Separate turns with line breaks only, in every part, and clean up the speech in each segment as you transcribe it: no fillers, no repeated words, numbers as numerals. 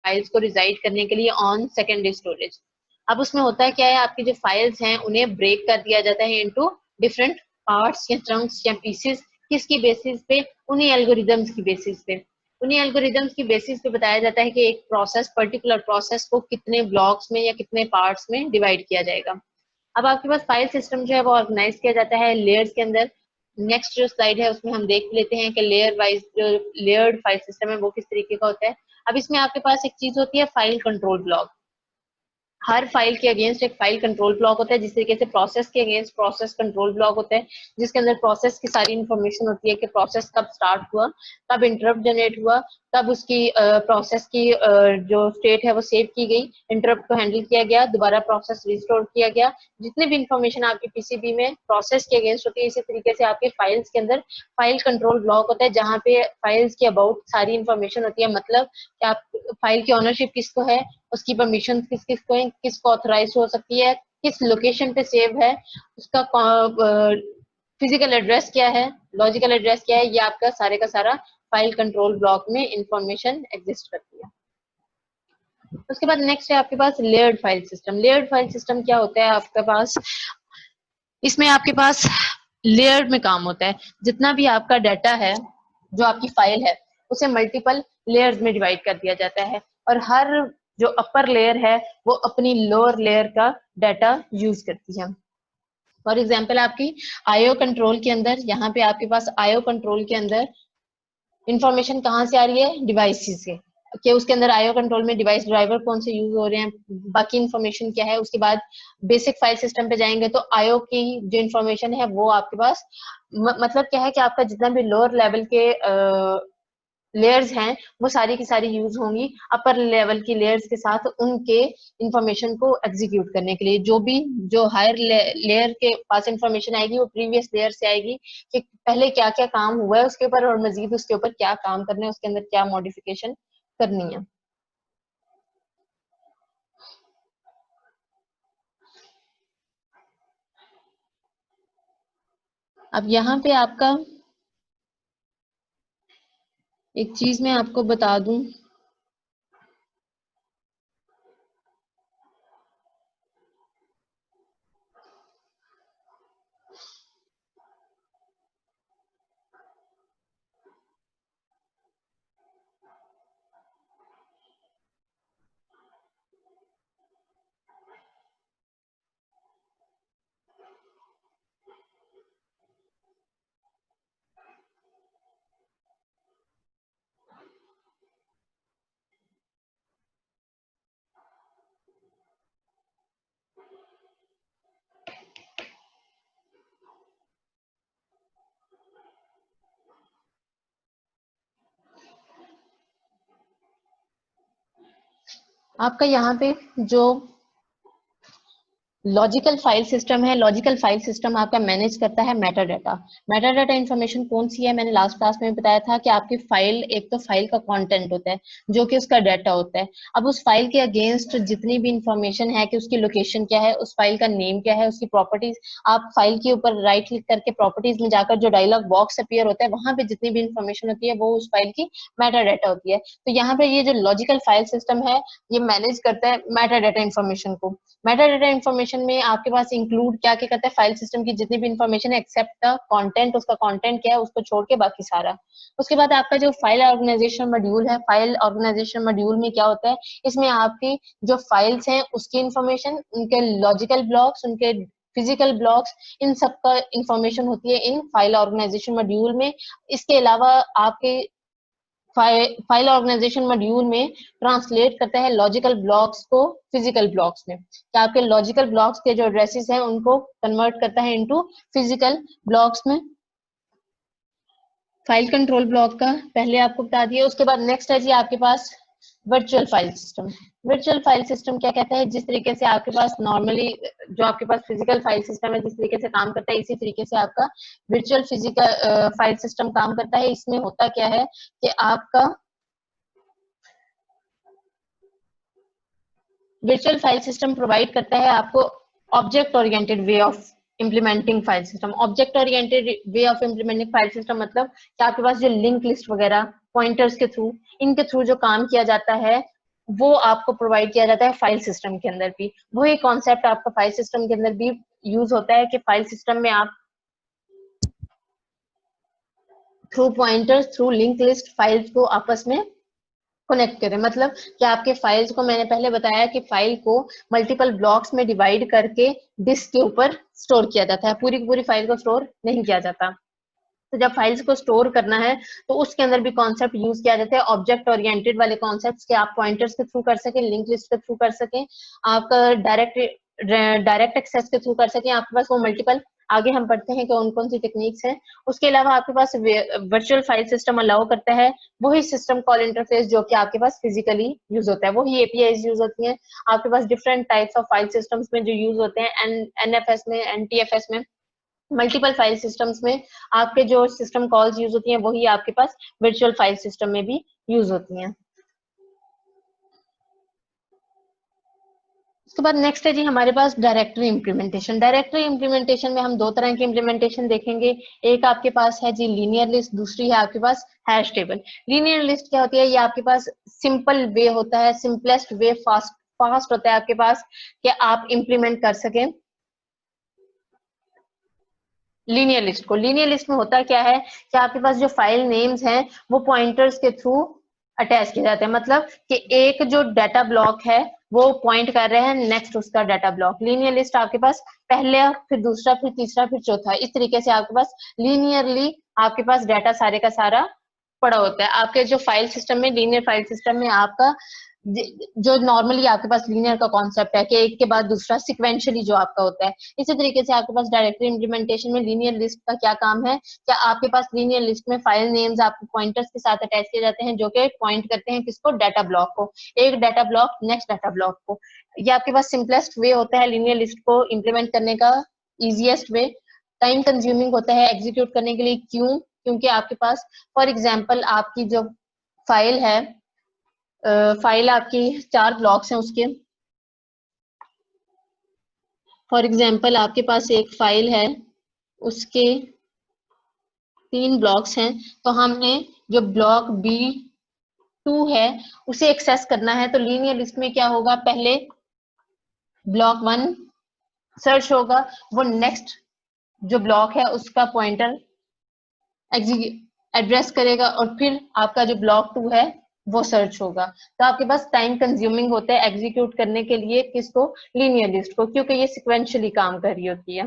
Files को resided करने के लिए ऑन सेकेंडरी स्टोरेज। अब उसमें होता है क्या है, आपकी जो फाइल्स हैं उन्हें ब्रेक कर दिया जाता है इनटू डिफरेंट पार्ट्स या चंक्स या पीसेस। किसकी बेसिस पे? उन्हीं एल्गोरिदम्स की बेसिस पे। उन्हीं एल्गोरिदम्स की बेसिस पे बताया जाता है कि एक प्रोसेस, पर्टिकुलर प्रोसेस को कितने ब्लॉक्स में या कितने पार्ट्स में डिवाइड किया जाएगा। अब आपके पास फाइल सिस्टम जो है वो ऑर्गेनाइज किया जाता है लेयर्स के अंदर। नेक्स्ट जो स्लाइड है उसमें हम देख लेते हैं कि लेयर वाइज जो लेयर्ड फाइल सिस्टम है वो किस तरीके का होता है। अब इसमें आपके पास एक चीज होती है फाइल कंट्रोल ब्लॉक। हर फाइल के अगेंस्ट एक फाइल कंट्रोल ब्लॉक होता है, जिस तरीके से प्रोसेस के अगेंस्ट प्रोसेस कंट्रोल ब्लॉक होता है, जिसके अंदर प्रोसेस की सारी इंफॉर्मेशन होती है कि प्रोसेस कब स्टार्ट हुआ, कब इंटरप्ट जनरेट हुआ, कब उसकी प्रोसेस की जो स्टेट है वो सेव की गई, इंटरप्ट को हैंडल किया गया, दोबारा प्रोसेस रिस्टोर किया गया। जितने भी इंफॉर्मेशन आपकी पीसीबी में प्रोसेस के अगेंस्ट होती है, इसी तरीके से आपके फाइल्स के अंदर फाइल कंट्रोल ब्लॉक होता है, जहाँ पे फाइल्स के अबाउट सारी इंफॉर्मेशन होती है। मतलब कि आप फाइल की ऑनरशिप किसको है, उसकी परमिशन किस किस को है, किसको ऑथराइज हो सकती है, किस लोकेशन पे सेव है, उसका फिजिकल एड्रेस क्या है, लॉजिकल एड्रेस क्या है, ये आपका सारे का सारा फाइल कंट्रोल ब्लॉक में इंफॉर्मेशन एग्जिस्ट करती है। उसके बाद नेक्स्ट है आपके पास layered file system. Layered file system क्या होता है आपके पास? इसमें आपके पास लेयर्ड में काम होता है। जितना भी आपका डाटा है, जो आपकी फाइल है, उसे मल्टीपल लेयर्स में डिवाइड कर दिया जाता है, और हर जो अपर लेयर है वो अपनी लोअर लेयर का डाटा यूज करती है। फॉर एग्जाम्पल आपकी आईओ कंट्रोल के अंदर, यहाँ पे आपके पास आईओ कंट्रोल के अंदर इंफॉर्मेशन कहाँ से आ रही है? डिवाइसेस से, कि उसके अंदर आईओ कंट्रोल में डिवाइस ड्राइवर कौन से यूज हो रहे हैं, बाकी इंफॉर्मेशन क्या है। उसके बाद बेसिक फाइल सिस्टम पे जाएंगे तो आईओ की जो इंफॉर्मेशन है वो आपके पास मतलब क्या है कि आपका जितना भी लोअर लेवल के लेयर्स हैं वो सारी की सारी यूज होंगी अपर लेवल की लेयर्स के साथ, उनके इंफॉर्मेशन को एग्जीक्यूट करने के लिए। जो हायर लेयर के पास इंफॉर्मेशन आएगी वो प्रीवियस लेयर से आएगी कि पहले क्या क्या काम हुआ है उसके ऊपर, और मजीद उसके ऊपर क्या काम करना है, उसके अंदर क्या मॉडिफिकेशन करनी है। अब यहाँ पे आपका एक चीज मैं आपको बता दूं, आपका यहाँ पे जो लॉजिकल फाइल सिस्टम है, लॉजिकल फाइल सिस्टम आपका मैनेज करता है Meta data. Meta data information कौन सी है? मैंने लास्ट क्लास में बताया था कि आपकी फाइल, एक तो फाइल का कंटेंट होता है जो कि उसका डाटा होता है। अब उस फाइल के अगेंस्ट जितनी भी इंफॉर्मेशन है कि उसकी लोकेशन क्या है, उस फाइल का नेम क्या है, उसकी प्रॉपर्टीज, आप फाइल के ऊपर राइट क्लिक करके प्रॉपर्टीज में जाकर जो डायलॉग बॉक्स अपीयर होता है वहां पे जितनी भी इंफॉर्मेशन होती है वो उस फाइल की मेटा डाटा होती है। तो यहाँ पे ये जो लॉजिकल फाइल सिस्टम है ये मैनेज करता है मेटा डाटा इन्फॉर्मेशन को। मेटा डाटा इन्फॉर्मेशन में आपके पास इंक्लूड क्या क्या करता है? फाइल सिस्टम की जितनी भी इंफॉर्मेशन है एक्सेप्ट द कंटेंट, उसका कंटेंट क्या है उसको छोड़ के बाकी सारा। उसके बाद आपका जो फाइल ऑर्गेनाइजेशन मॉड्यूल है, फाइल ऑर्गेनाइजेशन मॉड्यूल में क्या होता है? इसमें आपकी जो फाइल्स हैं उसकी इंफॉर्मेशन, उनके लॉजिकल ब्लॉक्स, उनके फिजिकल ब्लॉक्स, इन सब का इंफॉर्मेशन होती है इन फाइल ऑर्गेनाइजेशन मॉड्यूल में। इसके अलावा आपके फाइल ऑर्गेनाइजेशन मॉड्यूल में ट्रांसलेट करता है लॉजिकल ब्लॉक्स को फिजिकल ब्लॉक्स में, कि आपके लॉजिकल ब्लॉक्स के जो एड्रेसेस हैं उनको कन्वर्ट करता है इनटू फिजिकल ब्लॉक्स में। फाइल कंट्रोल ब्लॉक का पहले आपको बता दिया। उसके बाद नेक्स्ट है जी आपके पास virtual file system. Virtual file system क्या कहता है? जिस तरीके से आपके पास नॉर्मली जो आपके पास फिजिकल फाइल सिस्टम है जिस तरीके से काम करता है, इसी तरीके से आपका वर्चुअल फिजिकल फाइल सिस्टम काम करता है। इसमें होता क्या है कि आपका वर्चुअल फाइल सिस्टम प्रोवाइड करता है आपको object oriented way of implementing file system. Object oriented way of implementing file system मतलब कि आपके पास जो लिंक लिस्ट वगैरह पॉइंटर्स के थ्रू, इनके थ्रू जो काम किया जाता है वो आपको प्रोवाइड किया जाता है फाइल सिस्टम के अंदर भी। वही कॉन्सेप्ट आपका फाइल सिस्टम के अंदर भी यूज होता है कि फाइल सिस्टम में आप through pointers, through link list files को आपस में कनेक्ट करें। मतलब कि आपके फाइल्स को, मैंने पहले बताया कि फाइल को मल्टीपल ब्लॉक्स में डिवाइड करके डिस्क के ऊपर स्टोर किया जाता है, पूरी की पूरी फाइल को स्टोर नहीं किया जाता। तो जब फाइल्स को स्टोर करना है तो उसके अंदर भी कॉन्सेप्ट यूज किया जाता है, ऑब्जेक्ट ओरिएंटेड वाले कॉन्सेप्ट्स के आप पॉइंटर्स के थ्रू कर सकें, लिंक लिस्ट के थ्रू कर सकें, आपका डायरेक्ट एक्सेस के थ्रू कर सकें। आपके पास वो मल्टीपल, आगे हम पढ़ते हैं कि कौन कौन सी टेक्निक्स हैं। उसके अलावा आपके पास वर्चुअल फाइल सिस्टम अलाउ करता है वही सिस्टम कॉल इंटरफेस जो कि आपके पास फिजिकली यूज होता है, वही एपीआईज यूज होती हैं आपके पास different types of file systems में जो यूज होते हैं। एनएफएस में, एनटीएफएस में, मल्टीपल फाइल सिस्टम्स में आपके जो सिस्टम कॉल्स यूज होती हैं वही आपके पास वर्चुअल फाइल सिस्टम में भी यूज होती हैं। उसके बाद नेक्स्ट है जी हमारे पास डायरेक्टरी इंप्लीमेंटेशन। डायरेक्टरी इंप्लीमेंटेशन में हम दो तरह की इंप्लीमेंटेशन देखेंगे। एक आपके पास है जी लीनियर लिस्ट, दूसरी है आपके पास हैश टेबल। लीनियर लिस्ट क्या होती है? ये आपके पास सिंपल वे होता है, सिंपलेस्ट वे, फास्ट होता है आपके पास कि आप इंप्लीमेंट कर सकें लीनियर लिस्ट को। लीनियर लिस्ट में होता क्या है कि आपके पास जो फाइल नेम्स हैं वो पॉइंटर्स के थ्रू अटैच किए जाते हैं। मतलब कि एक जो डाटा ब्लॉक है वो पॉइंट कर रहे हैं नेक्स्ट उसका डाटा ब्लॉक। लीनियर लिस्ट आपके पास पहले, फिर दूसरा, फिर तीसरा, फिर चौथा, इस तरीके से आपके पास लीनियरली आपके पास डाटा सारे का सारा पड़ा होता है। आपके जो फाइल सिस्टम में, लीनियर फाइल सिस्टम में आपका जो नॉर्मली आपके पास लीनियर का कॉन्सेप्ट है कि एक के बाद दूसरा सिक्वेंशियली जो आपका होता है, इसी तरीके से आपके पास डायरेक्टरी इंप्लीमेंटेशन में लीनियर लिस्ट का क्या काम है? क्या आपके पास लीनियर लिस्ट में फाइल नेम्स आपको पॉइंटर्स के साथ अटैच किए जाते हैं जो कि पॉइंट करते हैं किसको? डाटा ब्लॉक को। एक data block next data block को। ये आपके पास सिंपलेस्ट वे होता है लीनियर लिस्ट को इंप्लीमेंट करने का, इजिएस्ट वे। टाइम कंज्यूमिंग होता है एग्जीक्यूट करने के लिए। क्यों? क्योंकि आपके पास फॉर एग्जाम्पल आपकी जो फाइल है, फाइल आपकी 4 ब्लॉक्स हैं उसके। फॉर एग्जाम्पल आपके पास एक फाइल है, उसके 3 ब्लॉक्स हैं, तो हमने जो ब्लॉक B2 है उसे एक्सेस करना है। तो लीनियर लिस्ट में क्या होगा? पहले ब्लॉक 1 सर्च होगा, वो नेक्स्ट जो ब्लॉक है उसका पॉइंटर एड्रेस करेगा और फिर आपका जो ब्लॉक 2 है वो सर्च होगा। तो आपके पास टाइम कंज्यूमिंग होता है एग्जीक्यूट करने के लिए किसको? लीनियर लिस्ट को, क्योंकि ये सिक्वेंशियली काम कर रही होती है।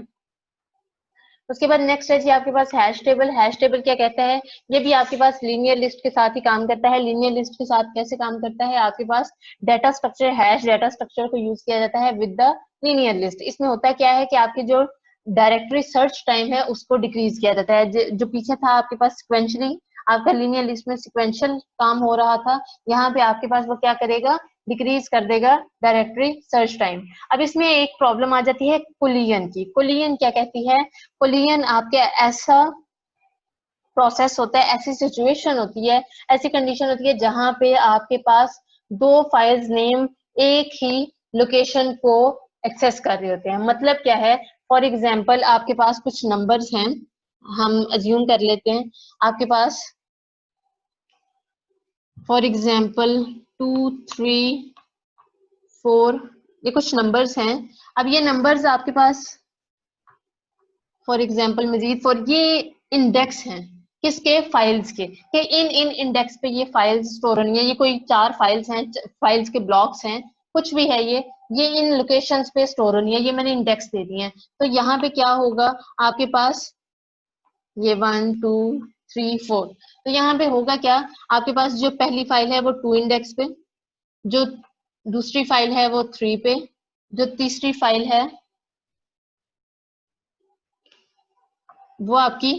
उसके बाद नेक्स्ट है जी आपके पास हैश टेबल। हैश टेबल क्या कहता है? ये भी आपके पास लीनियर लिस्ट के साथ ही काम करता है। लीनियर लिस्ट के साथ कैसे काम करता है? आपके पास data structure, hash data structure को यूज किया जाता है विद द लीनियर लिस्ट। इसमें होता क्या है कि आपकी जो डायरेक्टरी सर्च टाइम है उसको डिक्रीज किया जाता है। जो पीछे था आपके पास सिक्वेंशली, आपका लीनियर लिस्ट में सिक्वेंशियल काम हो रहा था, यहाँ पे आपके पास वो क्या करेगा? डिक्रीज कर देगा डायरेक्टरी सर्च टाइम। अब इसमें एक प्रॉब्लम आ जाती है कोलिजन की। कोलिजन क्या कहती है? कोलिजन आपके ऐसा प्रोसेस होता है, ऐसी सिचुएशन होती है, ऐसी कंडीशन होती है जहां पे आपके पास 2 फाइल्स नेम एक ही लोकेशन को एक्सेस कर रहे होते हैं। मतलब क्या है? फॉर एग्जाम्पल आपके पास कुछ नंबर्स हैं, हम अज्यूम कर लेते हैं आपके पास फॉर एग्जाम्पल 2, 3, 4, ये कुछ नंबर्स हैं। अब ये नंबर्स आपके पास फॉर एग्जाम्पल मजीद फॉर ये इंडेक्स हैं किसके? फाइल्स के, कि इन इन इंडेक्स पे ये फाइल्स स्टोर होनी है। ये कोई 4 फाइल्स हैं, फाइल्स के ब्लॉक्स हैं, कुछ भी है ये इन लोकेशंस पे स्टोर होनी है। ये मैंने इंडेक्स दे दिए हैं। तो यहाँ पे क्या होगा आपके पास? ये 1, 2, 3, 4। तो यहाँ पे होगा क्या? आपके पास जो पहली फाइल है वो 2 इंडेक्स पे, जो दूसरी फाइल है वो 3 पे, जो तीसरी फाइल है वो आपकी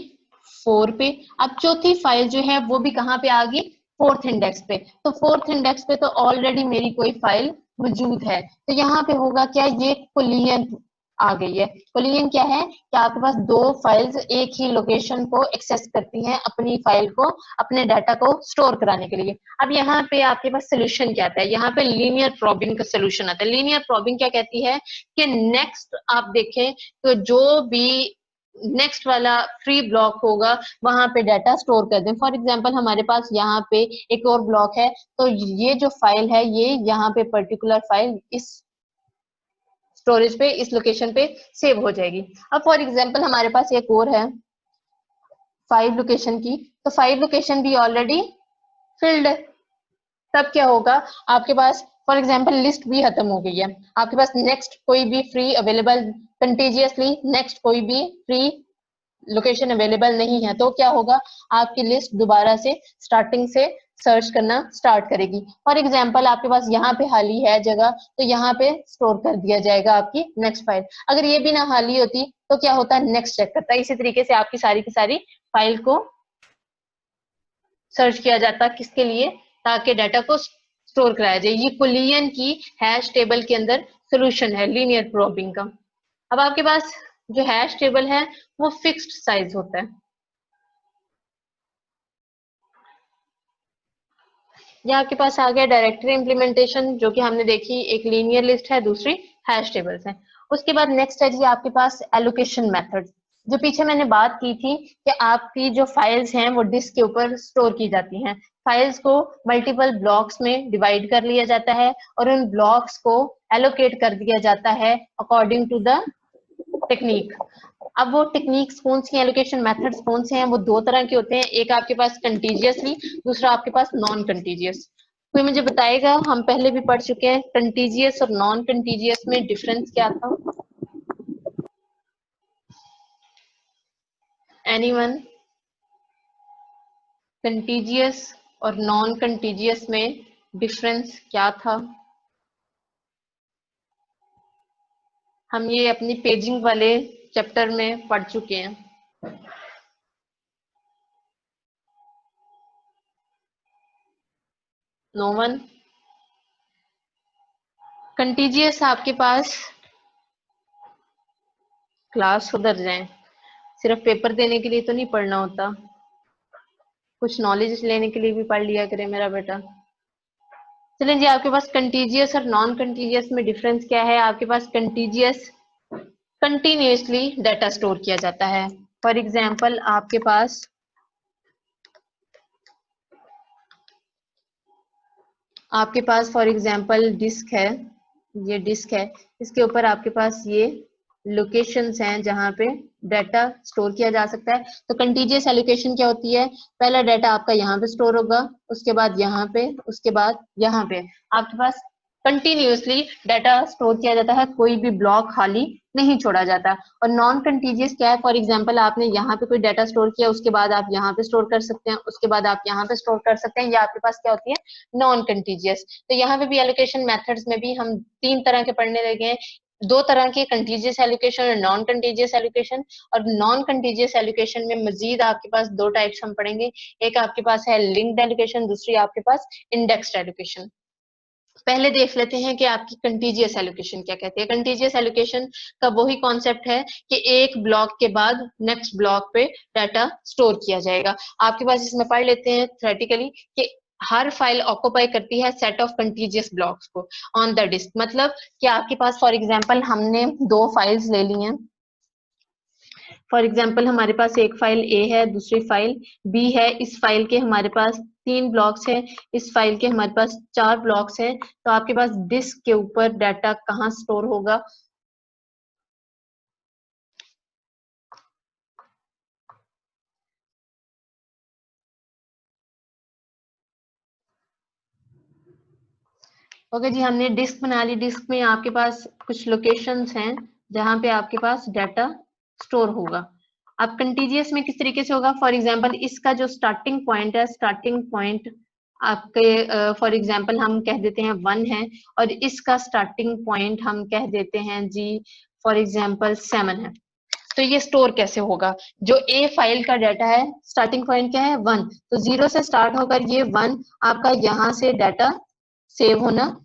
4 पे। अब चौथी फाइल जो है वो भी कहाँ पे आ गई? 4th इंडेक्स पे। तो 4th इंडेक्स पे तो ऑलरेडी मेरी कोई फाइल मौजूद है। तो यहाँ पे होगा क्या? ये कोलिजन आ गई है। कोलिजन क्या है? कि आपके पास 2 फाइल्स एक ही लोकेशन को एक्सेस करती हैं, अपनी फाइल को, अपने डाटा को स्टोर कराने के लिए। अब यहाँ पे आपके पास सोल्यूशन क्या आता है? यहाँ पे लीनियर प्रॉबिंग का सोल्यूशन आता है। लीनियर प्रॉबिंग क्या कहती है कि नेक्स्ट आप देखें तो जो भी नेक्स्ट वाला फ्री ब्लॉक होगा वहां पे डाटा स्टोर कर दें। फॉर एग्जांपल हमारे पास यहाँ पे एक और ब्लॉक है, तो ये जो फाइल है ये यहाँ पे पर्टिकुलर फाइल इस स्टोरेज पे, इस लोकेशन पे सेव हो जाएगी। अब फॉर एग्जांपल हमारे पास एक और है 5 लोकेशन की, तो 5 लोकेशन भी ऑलरेडी फिल्ड है। तब क्या होगा, आपके पास फॉर एग्जांपल लिस्ट भी खत्म हो गई है, आपके पास नेक्स्ट कोई भी फ्री अवेलेबल कंटीजियसली नेक्स्ट कोई भी फ्री लोकेशन अवेलेबल नहीं है, तो क्या होगा, आपकी लिस्ट दोबारा से स्टार्टिंग से सर्च करना स्टार्ट करेगी। फॉर एग्जांपल आपके पास यहाँ पे खाली है जगह, तो यहाँ पे स्टोर कर दिया जाएगा आपकी नेक्स्ट फाइल। अगर ये भी ना खाली होती तो क्या होता है, नेक्स्ट चेक करता है। इसी तरीके से आपकी सारी की सारी फाइल को सर्च किया जाता, किसके लिए, ताकि डाटा को स्टोर कराया जाए। ये बुलियन की हैश टेबल के अंदर सोल्यूशन है लीनियर प्रोबिंग का। अब आपके पास जो हैश टेबल है वो फिक्स्ड साइज होता है। ये आपके पास आ गया डायरेक्टरी इंप्लीमेंटेशन, जो कि हमने देखी, एक लीनियर लिस्ट है, दूसरी हैश टेबल्स है। उसके बाद नेक्स्ट है जी आपके पास एलोकेशन मेथड। जो पीछे मैंने बात की थी कि आपकी जो फाइल्स हैं वो डिस्क के ऊपर स्टोर की जाती हैं। फाइल्स को मल्टीपल ब्लॉक्स में डिवाइड कर लिया जाता है और उन ब्लॉक्स को एलोकेट कर दिया जाता है अकॉर्डिंग टू द टेक्निक। अब वो टेक्निक्स कौन सी, एलोकेशन मेथड्स कौन से हैं, वो दो तरह के होते हैं। एक आपके पास कंटीजियसली, दूसरा आपके पास नॉन कंटीजियस। कोई मुझे बताएगा, हम पहले भी पढ़ चुके हैं, कंटीजियस और नॉन कंटीजियस में डिफरेंस क्या था? एनीवन? कंटीजियस और नॉन कंटीजियस में डिफरेंस क्या था? हम ये अपनी पेजिंग वाले चैप्टर में पढ़ चुके हैं। No one? कंटीजियस आपके पास, क्लास उधर जाए, सिर्फ पेपर देने के लिए तो नहीं पढ़ना होता, कुछ नॉलेज लेने के लिए भी पढ़ लिया करे मेरा बेटा। चलें जी, आपके पास कंटीजियस और नॉन कंटीजियस में डिफरेंस क्या है? आपके पास कंटीजियस कंटिन्यूसली डाटा स्टोर किया जाता है। फॉर एग्जांपल आपके पास फॉर एग्जांपल डिस्क है, ये डिस्क है, इसके ऊपर आपके पास ये लोकेशंस हैं जहां पे डाटा स्टोर किया जा सकता है। तो कंटीजियस एलोकेशन क्या होती है, पहला डाटा आपका यहाँ पे स्टोर होगा, उसके बाद यहाँ पे, उसके बाद यहाँ पे, आपके पास कंटिन्यूसली डाटा स्टोर किया जाता है, कोई भी ब्लॉक खाली नहीं छोड़ा जाता। और नॉन कंटीजियस क्या है, फॉर एग्जांपल आपने यहाँ पे कोई डाटा स्टोर किया, उसके बाद आप यहाँ पे स्टोर कर सकते हैं, उसके बाद आप यहाँ पे स्टोर कर सकते हैं, ये आपके पास क्या होती है, नॉन कंटीजियस। तो यहाँ पे भी एलोकेशन मेथड्स में भी हम 3 तरह के पढ़ने लगे हैं, 2 तरह के, कंटीजियस एलोकेशन और नॉन कंटीजियस एलोकेशन। और नॉन कंटीजियस एलोकेशन में मजीद आपके पास 2 टाइप्स हम पढ़ेंगे, एक आपके पास है लिंक्ड एलोकेशन, दूसरी आपके पास इंडेक्स्ड एलोकेशन। पहले देख लेते हैं कि आपकी कंटीजियस एलोकेशन क्या कहती है। कंटीजियस एलोकेशन का वही कॉन्सेप्ट है कि एक ब्लॉक के बाद नेक्स्ट ब्लॉक पे डाटा स्टोर किया जाएगा। आपके पास इसमें पढ़ लेते हैं थ्योरेटिकली कि हर फाइल ऑक्यूपाई करती है सेट ऑफ कंटीजियस ब्लॉक्स को ऑन द डिस्क। मतलब कि आपके पास फॉर एग्जांपल हमने 2 फाइल्स ले ली हैं, फॉर एग्जाम्पल हमारे पास एक फाइल ए है, दूसरी फाइल बी है। इस फाइल के हमारे पास 3 ब्लॉक्स हैं, इस फाइल के हमारे पास 4 ब्लॉक्स हैं। तो आपके पास डिस्क के ऊपर डाटा कहाँ स्टोर होगा? ओके जी, हमने डिस्क बना ली। डिस्क में आपके पास कुछ लोकेशंस हैं जहां पे आपके पास डाटा स्टोर होगा। अब कंटीजियस में किस तरीके से होगा, फॉर एग्जांपल इसका जो स्टार्टिंग पॉइंट है, स्टार्टिंग पॉइंट आपके फॉर एग्जांपल हम कह देते हैं 1 है, और इसका स्टार्टिंग पॉइंट हम कह देते हैं जी फॉर एग्जांपल 7 है। तो ये स्टोर कैसे होगा, जो ए फाइल का डाटा है स्टार्टिंग पॉइंट क्या है 1, तो 0 से स्टार्ट होकर ये 1 आपका यहाँ से डाटा सेव होना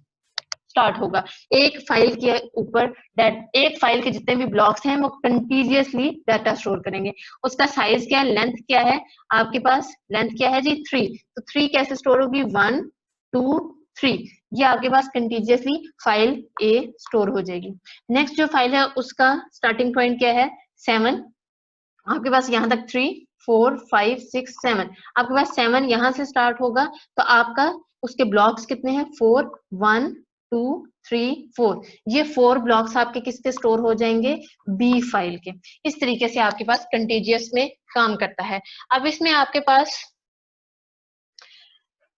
स्टार्ट होगा। एक फाइल के ऊपर एक फाइल के जितने भी ब्लॉक्स हैं वो कंटीजियसली डाटा स्टोर करेंगे। उसका साइज क्या है, लेंथ क्या है, आपके पास लेंथ क्या है जी 3, तो 3 कैसे स्टोर होगी, 1 2 3, ये आपके पास कंटीजियसली फाइल ए स्टोर हो जाएगी। नेक्स्ट जो फाइल है उसका स्टार्टिंग पॉइंट क्या है 7, आपके पास यहाँ तक 3 4 5 6 7, आपके पास 7 यहाँ से स्टार्ट होगा, तो आपका उसके ब्लॉक्स कितने हैं 4 1 2 3 4, ये 4 ब्लॉक्स आपके किसके स्टोर हो जाएंगे बी फाइल के। इस तरीके से आपके पास कंटीजियस में काम करता है। अब इसमें आपके पास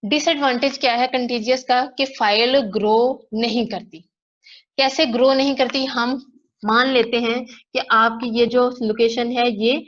डिसएडवांटेज क्या है कंटीजियस का कि फाइल ग्रो नहीं करती। कैसे ग्रो नहीं करती, हम मान लेते हैं कि आपकी ये जो लोकेशन है ये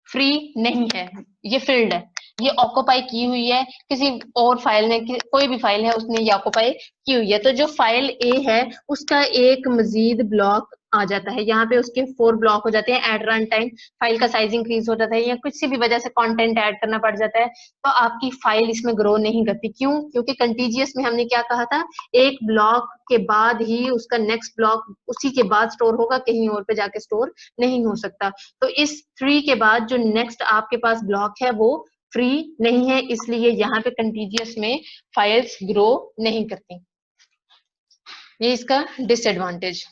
फ्री नहीं है, ये फिल्ड है, ये ऑक्यूपाई की हुई है किसी और फाइल ने, कोई भी फाइल है उसने ये ऑक्यूपाई की हुई है। तो जो फाइल ए है उसका एक मजीद ब्लॉक आ जाता है, यहाँ पे उसके 4 ब्लॉक हो जाते हैं एट रन टाइम, फाइल का साइज इंक्रीज हो जाता है या किसी भी वजह से कंटेंट ऐड करना पड़ जाता है, तो आपकी फाइल इसमें ग्रो नहीं करती। क्यों? क्योंकि कंटीजियस में हमने क्या कहा था, एक ब्लॉक के बाद ही उसका नेक्स्ट ब्लॉक उसी के बाद स्टोर होगा, कहीं और पे जाके स्टोर नहीं हो सकता। तो इस 3 के बाद जो नेक्स्ट आपके पास ब्लॉक है वो फ्री नहीं है, इसलिए यहाँ पे कंटीजियस में फाइल्स ग्रो नहीं करती। ये इसका डिसएडवांटेज।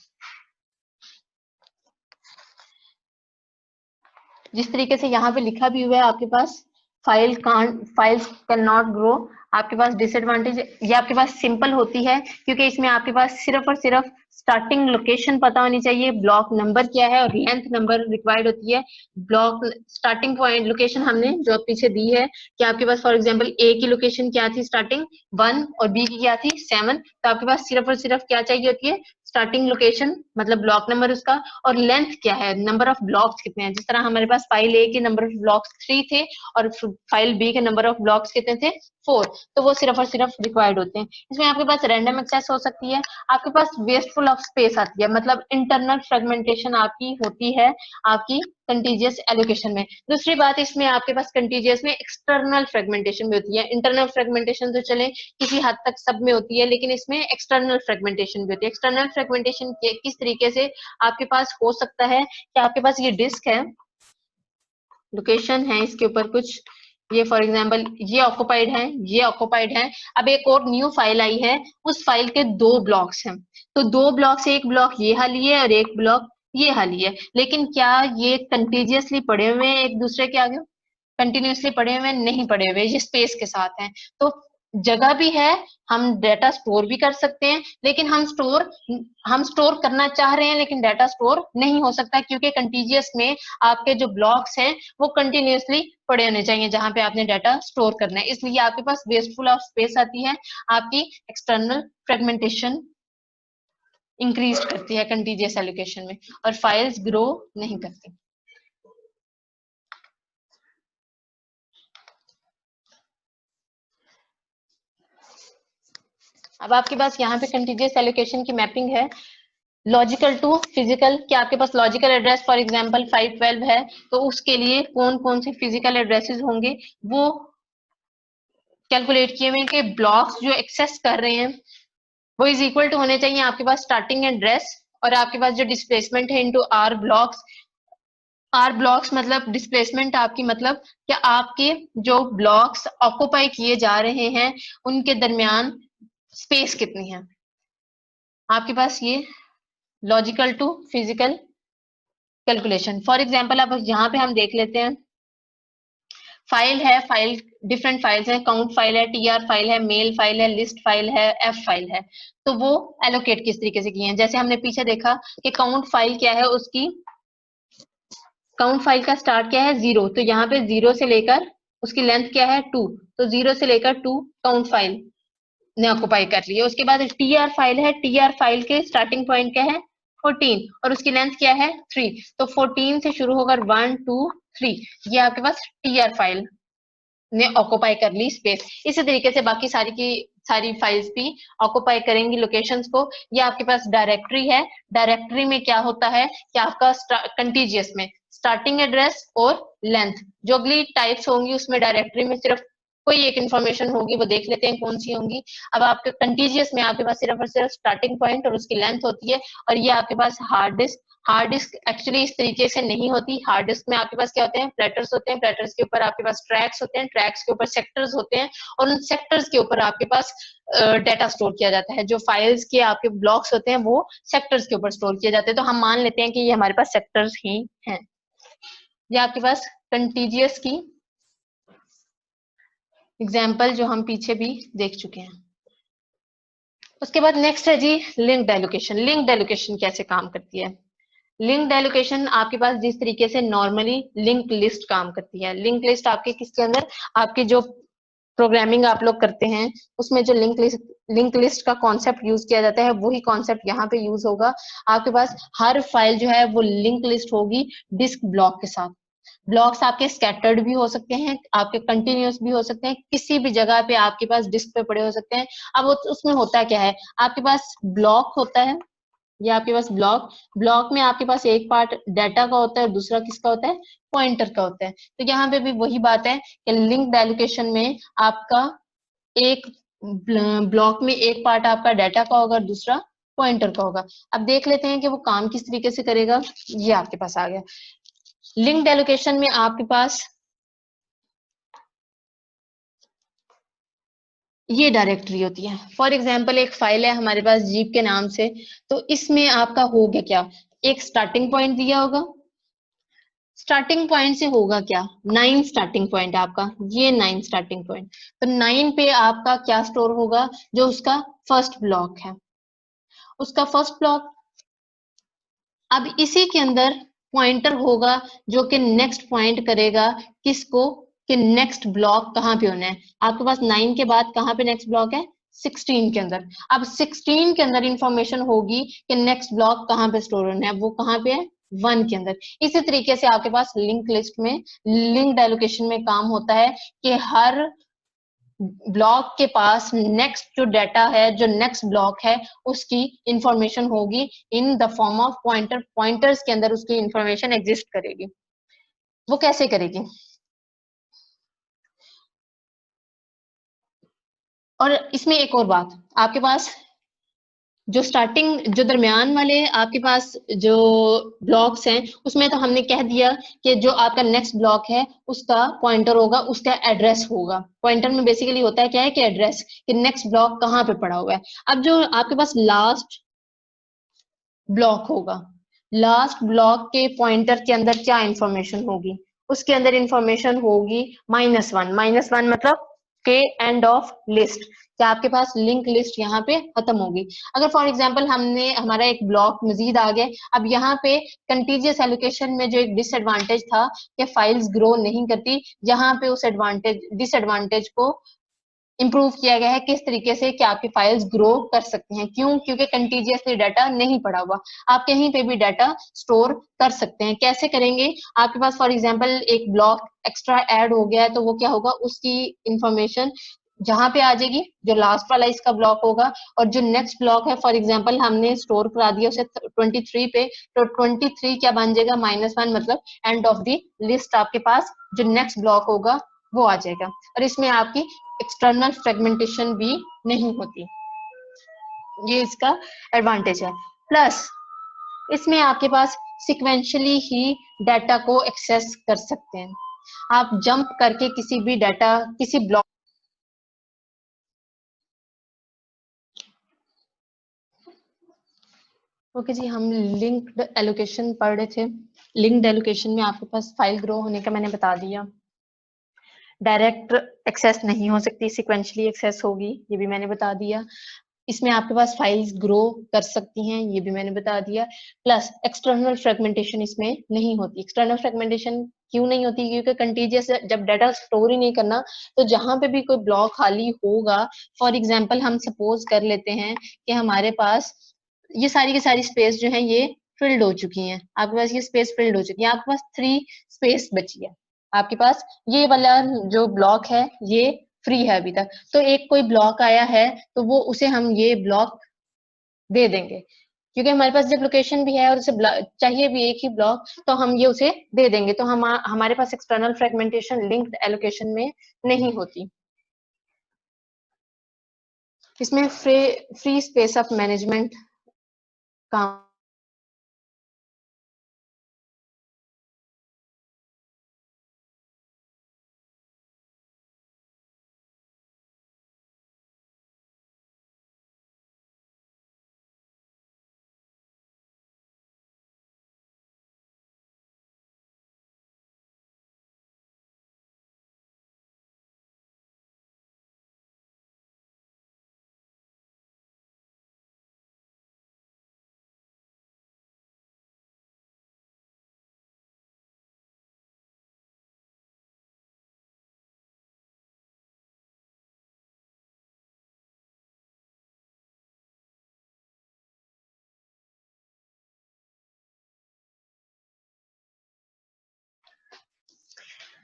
जिस तरीके से यहाँ पे लिखा भी हुआ है आपके पास फाइल्स कैन नॉट ग्रो, आपके पास डिसएडवांटेज ये आपके पास सिंपल होती है क्योंकि इसमें आपके पास सिर्फ और सिर्फ स्टार्टिंग लोकेशन पता होनी चाहिए, ब्लॉक नंबर क्या है और लेंथ नंबर रिक्वायर्ड होती है। ब्लॉक स्टार्टिंग पॉइंट लोकेशन हमने जो पीछे दी है कि आपके पास फॉर एग्जांपल ए की लोकेशन क्या थी स्टार्टिंग 1 और बी की क्या थी 7, तो आपके पास सिर्फ और सिर्फ क्या चाहिए होती है स्टार्टिंग लोकेशन मतलब ब्लॉक नंबर उसका, और लेंथ क्या है नंबर ऑफ ब्लॉक्स कितने हैं। जिस तरह हमारे पास फाइल ए के नंबर ऑफ ब्लॉक्स 3 थे और फाइल बी के नंबर ऑफ ब्लॉक्स कितने थे 4, तो वो सिर्फ और सिर्फ रिक्वायर्ड होते हैं। इसमें आपके पास रैंडम एक्सेस हो सकती है, आपके पास वेस्टफुल ऑफ स्पेस आती है, मतलब इंटरनल फ्रेगमेंटेशन आपकी होती है आपकी कंटीजियस एलोकेशन में। दूसरी बात इसमें आपके पास कंटीजियस में एक्सटर्नल फ्रेगमेंटेशन भी होती है। इंटरनल फ्रेगमेंटेशन तो चले किसी हद तक सब में होती है, लेकिन इसमें एक्सटर्नल फ्रेगमेंटेशन भी होती है। एक्सटर्नल फ्रेगमेंटेशन किस तरीके से आपके पास हो सकता है कि आपके पास ये डिस्क है, लोकेशन है इसके ऊपर कुछ, ये फॉर एग्जांपल ये ऑक्युपाइड है, ये ऑक्युपाइड है, अब एक और न्यू फाइल आई है, उस फाइल के 2 ब्लॉक्स हैं, तो 2 ब्लॉक से एक ब्लॉक ये खाली है और एक ब्लॉक ये खाली है, लेकिन क्या ये कंटीजियसली पड़े हुए हैं एक दूसरे के आगे, कंटिन्यूसली पड़े हुए नहीं पड़े हुए, ये स्पेस के साथ हैं। तो जगह भी है, हम डाटा स्टोर भी कर सकते हैं, लेकिन हम स्टोर करना चाह रहे हैं लेकिन डाटा स्टोर नहीं हो सकता क्योंकि कंटीजियस में आपके जो ब्लॉक्स हैं वो कंटिन्यूसली पड़े होने चाहिए जहां पे आपने डाटा स्टोर करना है, इसलिए आपके पास वेस्टफुल ऑफ स्पेस आती है, आपकी एक्सटर्नल फ्रेगमेंटेशन इंक्रीज करती है कंटीजियस एलोकेशन में और फाइल्स ग्रो नहीं करती। अब आपके पास यहाँ पे कंटीजियस एलोकेशन की मैपिंग है लॉजिकल टू फिजिकल, कि आपके पास लॉजिकल एड्रेस फॉर एग्जांपल 512 है तो उसके लिए कौन कौन से फिजिकल एड्रेसेस होंगे वो कैलकुलेट किए हुए कि ब्लॉक्स जो एक्सेस कर रहे हैं वो इज इक्वल टू होने चाहिए आपके पास स्टार्टिंग एड्रेस और आपके पास जो डिस्प्लेसमेंट है into R blocks. R blocks मतलब डिस्प्लेसमेंट आपकी मतलब कि आपके जो ब्लॉक्स ऑक्युपाई किए जा रहे हैं उनके दरमियान स्पेस कितनी है आपके पास, ये logical to physical calculation. For example अब यहाँ पे हम देख लेते हैं फाइल है, फाइल डिफरेंट फाइल्स हैं, काउंट फाइल है, टीआर फाइल है, मेल फाइल है, लिस्ट फाइल है, एफ फाइल है, तो वो एलोकेट किस तरीके से किए हैं। जैसे हमने पीछे देखा कि काउंट फाइल क्या है, उसकी काउंट फाइल का स्टार्ट क्या है 0, तो यहाँ पे 0 से लेकर उसकी लेंथ क्या है 2, तो 0 से लेकर 2 काउंट फाइल ने ऑक्युपाई कर लिया। उसके बाद टीआर फाइल है, टीआर फाइल के स्टार्टिंग पॉइंट क्या है 14 और उसकी लेंथ क्या है 3, तो 14 से शुरू होकर 1 2 3, ये आपके पास टीआर फाइल ने ऑक्युपाई कर ली स्पेस। इसी तरीके से बाकी सारी की सारी फाइल्स भी ऑक्युपाई करेंगी लोकेशंस को। ये आपके पास डायरेक्टरी है, डायरेक्टरी में क्या होता है कि आपका कंटीजियस में स्टार्टिंग एड्रेस और लेंथ जो अगली टाइप्स होंगी उसमें डायरेक्टरी में सिर्फ कोई एक इन्फॉर्मेशन होगी, वो देख लेते हैं कौन सी होंगी। अब आपके कंटीजियस में आपके पास सिर्फ और सिर्फ स्टार्टिंग पॉइंट और उसकी लेंथ होती है, और ये आपके पास हार्ड डिस्क एक्चुअली इस तरीके से नहीं होती। हार्ड डिस्क में आपके पास क्या होते हैं प्लेटर्स होते हैं, प्लेटर्स के ऊपर आपके पास ट्रैक्स होते हैं, ट्रैक्स के ऊपर सेक्टर्स होते हैं और उन सेक्टर्स के ऊपर आपके पास डाटा स्टोर किया जाता है। जो फाइल्स के आपके ब्लॉक्स होते हैं वो सेक्टर्स के ऊपर स्टोर किए जाते हैं, तो हम मान लेते हैं कि ये हमारे पास सेक्टर्स ही हैं। ये आपके पास कंटीजियस की एग्जाम्पल जो हम पीछे भी देख चुके हैं। उसके बाद नेक्स्ट है जी लिंक्ड एलोकेशन। लिंक्ड एलोकेशन कैसे काम करती है? लिंक्ड एलोकेशन आपके पास जिस तरीके से नॉर्मली लिंक लिस्ट काम करती है, लिंक लिस्ट आपके किसके अंदर, आपके जो प्रोग्रामिंग आप लोग करते हैं उसमें जो लिंक लिस्ट का कॉन्सेप्ट यूज किया जाता है वही कॉन्सेप्ट यहाँ पे यूज होगा। आपके पास हर फाइल जो है वो लिंक लिस्ट होगी डिस्क ब्लॉक के साथ। ब्लॉक्स आपके स्कैटर्ड भी हो सकते हैं, आपके कंटिन्यूअस भी हो सकते हैं, किसी भी जगह पे आपके पास डिस्क पे पड़े हो सकते हैं। अब उसमें होता क्या है, आपके पास ब्लॉक होता है, ये आपके पास ब्लॉक में आपके पास एक पार्ट डाटा का होता है और दूसरा किसका होता है, पॉइंटर का होता है। तो यहाँ पे भी वही बात है कि लिंक्ड एलोकेशन में आपका एक ब्लॉक में एक पार्ट आपका डाटा का होगा और दूसरा पॉइंटर का होगा। अब देख लेते हैं कि वो काम किस तरीके से करेगा। ये आपके पास आ गया। लिंक्ड एलोकेशन में आपके पास ये डायरेक्टरी होती है। फॉर एग्जाम्पल एक फाइल है हमारे पास जीप के नाम से, तो इसमें आपका हो गया क्या, एक स्टार्टिंग पॉइंट दिया होगा, स्टार्टिंग पॉइंट से होगा क्या, 9 स्टार्टिंग पॉइंट आपका, ये 9 स्टार्टिंग पॉइंट। तो 9 पे आपका क्या स्टोर होगा, जो उसका फर्स्ट ब्लॉक है, उसका फर्स्ट ब्लॉक। अब इसी के अंदर पॉइंटर होगा जो कि नेक्स्ट पॉइंट करेगा किसको, कि नेक्स्ट ब्लॉक कहाँ पे होना है। आपके पास 9 के बाद कहाँ पे नेक्स्ट ब्लॉक है, 16 के अंदर। अब 16 के अंदर इंफॉर्मेशन होगी कि नेक्स्ट ब्लॉक कहाँ पे स्टोर होना है, वो कहाँ पे है, 1 के अंदर। इसी तरीके से आपके पास लिंक लिस्ट में, लिंक्ड एलोकेशन में काम होता है कि हर ब्लॉक के पास नेक्स्ट जो डाटा है, जो नेक्स्ट ब्लॉक है, उसकी इंफॉर्मेशन होगी in the form of pointer. Pointers के अंदर उसकी इंफॉर्मेशन एग्जिस्ट करेगी। वो कैसे करेगी, और इसमें एक और बात, आपके पास जो स्टार्टिंग, जो दरमियान वाले आपके पास जो ब्लॉक्स हैं, उसमें तो हमने कह दिया कि जो आपका नेक्स्ट ब्लॉक है उसका पॉइंटर होगा, उसका एड्रेस होगा। पॉइंटर में बेसिकली होता है क्या है कि एड्रेस, कि नेक्स्ट ब्लॉक कहाँ पे पड़ा हुआ है। अब जो आपके पास लास्ट ब्लॉक होगा, लास्ट ब्लॉक के पॉइंटर के अंदर क्या इंफॉर्मेशन होगी, उसके अंदर इंफॉर्मेशन होगी -1। -1 मतलब के एंड ऑफ लिस्ट, क्या आपके पास लिंक लिस्ट यहाँ पे खत्म होगी। अगर फॉर एग्जांपल हमने, हमारा एक ब्लॉक मजीद आ गए, अब यहाँ पे कंटीजियस एलोकेशन में जो एक डिसएडवांटेज था कि फाइल्स ग्रो नहीं करती, यहाँ पे उस एडवांटेज डिसएडवांटेज को इंप्रूव किया गया है। किस तरीके से कि आपकी फाइल्स ग्रो कर सकते हैं, क्यों, क्योंकि कंटीजियसली डाटा नहीं पड़ा हुआ, आप कहीं पे भी डाटा स्टोर कर सकते हैं। कैसे करेंगे, आपके पास फॉर एग्जांपल एक ब्लॉक एक्स्ट्रा ऐड हो गया है, तो वो क्या होगा, उसकी इंफॉर्मेशन जहां पे आ जाएगी, जो लास्ट वाला इसका ब्लॉक होगा, और जो नेक्स्ट ब्लॉक है फॉर एग्जांपल हमने स्टोर करा दिया उसे 23 पे, तो 23 क्या बन जाएगा, -1 मतलब एंड ऑफ द लिस्ट। आपके पास जो नेक्स्ट ब्लॉक होगा वो आ जाएगा, और इसमें आपकी एक्सटर्नल फ्रेगमेंटेशन भी नहीं होती। ये इसका एडवांटेज है। प्लस इसमें आपके पास सिक्वेंशली ही डाटा को एक्सेस कर सकते हैं, आप जंप करके किसी भी डाटा, किसी ब्लॉक। ओके जी, हम लिंक्ड एलोकेशन पढ़ रहे थे। लिंक्ड एलोकेशन में आपके पास फाइल ग्रो होने का मैंने बता दिया, डायरेक्ट एक्सेस नहीं हो सकती, सिक्वेंशली एक्सेस होगी, ये भी मैंने बता दिया। इसमें आपके पास फाइल्स ग्रो कर सकती हैं, ये भी मैंने बता दिया। प्लस एक्सटर्नल फ्रेगमेंटेशन इसमें नहीं होती। एक्सटर्नल फ्रेगमेंटेशन क्यों नहीं होती, क्योंकि कंटीजियस जब डाटा स्टोर ही नहीं करना, तो जहां पे भी कोई ब्लॉक खाली होगा, फॉर एग्जांपल हम सपोज कर लेते हैं कि हमारे पास ये सारी की सारी स्पेस जो है ये फिल्ड हो चुकी हैं, आपके पास ये स्पेस फिल्ड हो चुकी है, आपके पास 3 स्पेस बची है। आपके पास ये वाला जो ब्लॉक है ये फ्री है अभी तक, तो एक कोई ब्लॉक आया है तो वो उसे हम ये ब्लॉक दे देंगे, क्योंकि हमारे पास जब लोकेशन भी है और उसे चाहिए भी एक ही ब्लॉक, तो हम ये उसे दे देंगे। तो हमारे पास एक्सटर्नल फ्रेगमेंटेशन लिंक्ड एलोकेशन में नहीं होती। इसमें फ्री स्पेस ऑफ मैनेजमेंट काम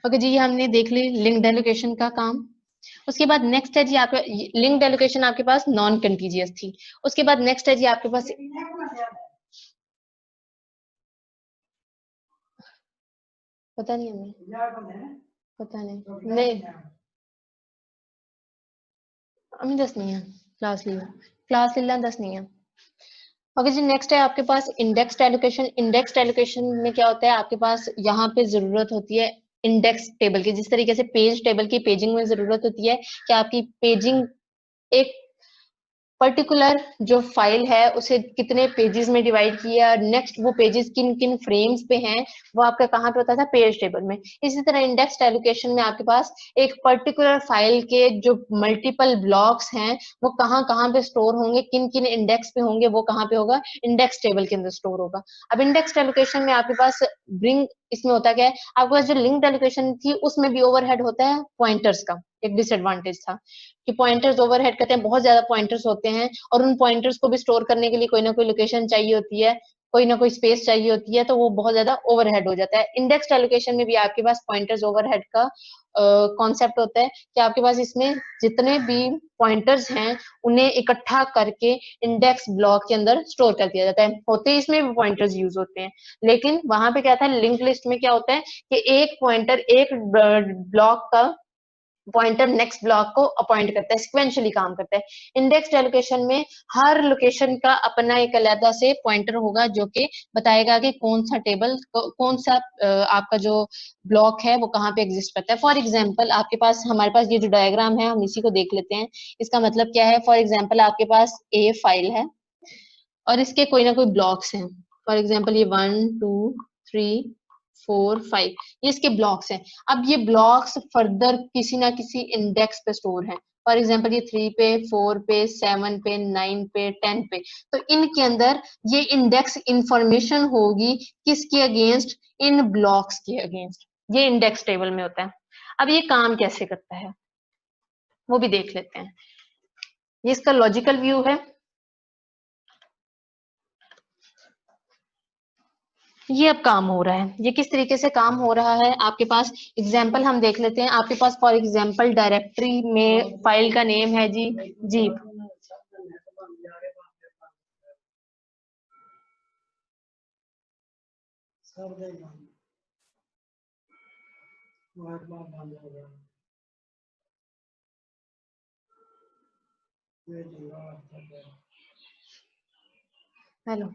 ओके जी, ये हमने देख ली लिंक्ड एलोकेशन का काम। उसके बाद नेक्स्ट है जी आपका लिंक्ड एलोकेशन, आपके पास नॉन कंटीजियस थी। उसके बाद नेक्स्ट है जी आपके पास, पता नहीं हमें, पता नहीं हमें दस नहीं है, क्लास लीला दस नहीं है। ओके जी, नेक्स्ट है आपके पास इंडेक्स्ड एलोकेशन। इंडेक्स्ड एलोकेशन में क्या होता है, आपके पास यहाँ पे जरूरत होती है इंडेक्स टेबल की, जिस तरीके से पेज टेबल की पेजिंग में जरूरत होती है कि आपकी पेजिंग एक पर्टिकुलर जो फाइल है उसे कितने पेजेस में डिवाइड किया, नेक्स्ट वो पेजेस किन किन फ्रेम्स पे हैं, वो आपका कहाँ पे होता था, पेज टेबल में। इसी तरह इंडेक्स्ड एलोकेशन में आपके पास एक पर्टिकुलर फाइल के जो मल्टीपल ब्लॉक्स हैं वो कहाँ कहाँ पे स्टोर होंगे, किन किन इंडेक्स पे होंगे, वो कहाँ पे होगा, इंडेक्स टेबल के अंदर स्टोर होगा। अब इंडेक्स्ड एलोकेशन में आपके पास ब्रिंग, इसमें होता क्या है, आपके पास जो लिंक्ड एलोकेशन थी उसमें भी ओवरहेड होता है पॉइंटर्स का, एक डिसएडवांटेज था कि पॉइंटर्स ओवरहेड करते हैं, बहुत ज्यादा पॉइंटर्स होते हैं और उन पॉइंटर्स को भी स्टोर करने के लिए कोई ना कोई लोकेशन चाहिए होती है, कोई ना कोई स्पेस चाहिए होती है, तो वो बहुत ज्यादा ओवरहेड हो जाता है। इंडेक्स्ड एलोकेशन में भी आपके पास पॉइंटर्स ओवरहेड का कॉन्सेप्ट होता है कि आपके पास इसमें जितने भी पॉइंटर्स हैं उन्हें इकट्ठा करके इंडेक्स ब्लॉक के अंदर स्टोर कर दिया जाता है। होते इसमें भी पॉइंटर्स यूज होते हैं, लेकिन वहां पे क्या था, लिंक लिस्ट में क्या होता है कि एक पॉइंटर एक ब्लॉक का पॉइंटर नेक्स्ट ब्लॉक को अपॉइंट करता है, सिक्वेंशियली काम करता है। इंडेक्स्ड एलोकेशन में हर लोकेशन का अपना एक अलग से पॉइंटर होगा जो कि बताएगा कि कौन सा टेबल, कौन सा आपका जो ब्लॉक है वो कहाँ पे एग्जिस्ट करता है। फॉर एग्जांपल आपके पास, हमारे पास ये जो डायग्राम है हम इसी को देख लेते हैं, इसका मतलब क्या है। फॉर एग्जाम्पल आपके पास ए फाइल है और इसके कोई ना कोई ब्लॉक्स हैं। फॉर एग्जाम्पल ये 1 2 3 4 5 ये इसके ब्लॉक्स हैं। अब ये ब्लॉक्स फर्दर किसी ना किसी इंडेक्स पे स्टोर हैं। फॉर एग्जाम्पल ये 3 पे, 4 पे, 7 पे, 9 पे, 10 पे। तो इनके अंदर ये इंडेक्स इंफॉर्मेशन होगी किसके अगेंस्ट, इन ब्लॉक्स के अगेंस्ट। ये इंडेक्स टेबल में होता है। अब ये काम कैसे करता है वो भी देख लेते हैं। ये इसका लॉजिकल व्यू है। ये अब काम हो रहा है, ये किस तरीके से काम हो रहा है आपके पास एग्जाम्पल हम देख लेते हैं। आपके पास फॉर एग्जाम्पल डायरेक्टरी में फाइल का नेम है जी जीप। हेलो,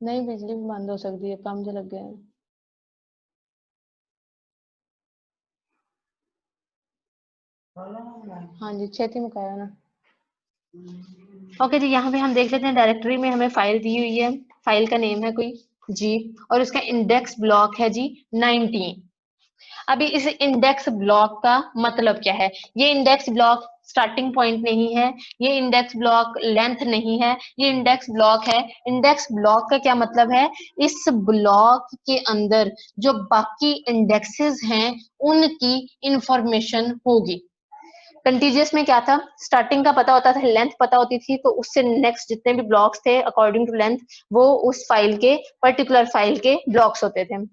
नहीं बिजली भी बंद हो सकती है, काम जो लग गया है। हाँ जी, छेती में कहा ना। ओके जी, यहाँ पे हम देख लेते हैं डायरेक्टरी में हमें फाइल दी हुई है, फाइल का नेम है कोई जी और उसका इंडेक्स ब्लॉक है जी 19। अभी इस इंडेक्स ब्लॉक का मतलब क्या है, ये इंडेक्स ब्लॉक स्टार्टिंग पॉइंट नहीं है, ये इंडेक्स ब्लॉक लेंथ नहीं है, ये इंडेक्स ब्लॉक है। इंडेक्स ब्लॉक का क्या मतलब है, इस ब्लॉक के अंदर जो बाकी इंडेक्सेस हैं उनकी इंफॉर्मेशन होगी। कंटीजियस में क्या था, स्टार्टिंग का पता होता था, लेंथ पता होती थी, तो उससे नेक्स्ट जितने भी ब्लॉक्स थे अकॉर्डिंग टू लेंथ वो उस फाइल के पर्टिकुलर फाइल के ब्लॉक्स होते थे।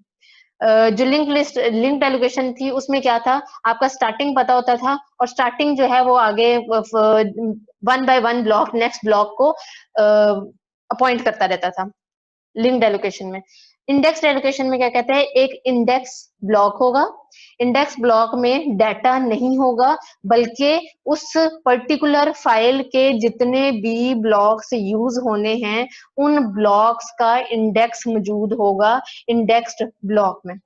जो लिंक्ड एलोकेशन थी उसमें क्या था, आपका स्टार्टिंग पता होता था और स्टार्टिंग जो है वो आगे one by one block next block को अपॉइंट करता रहता था लिंक्ड एलोकेशन में। इंडेक्स्ड एलोकेशन में क्या कहते हैं, एक इंडेक्स ब्लॉक होगा, इंडेक्स ब्लॉक में डाटा नहीं होगा बल्कि उस पर्टिकुलर फाइल के जितने भी ब्लॉक्स यूज होने हैं उन ब्लॉक्स का इंडेक्स मौजूद होगा इंडेक्स्ड ब्लॉक में।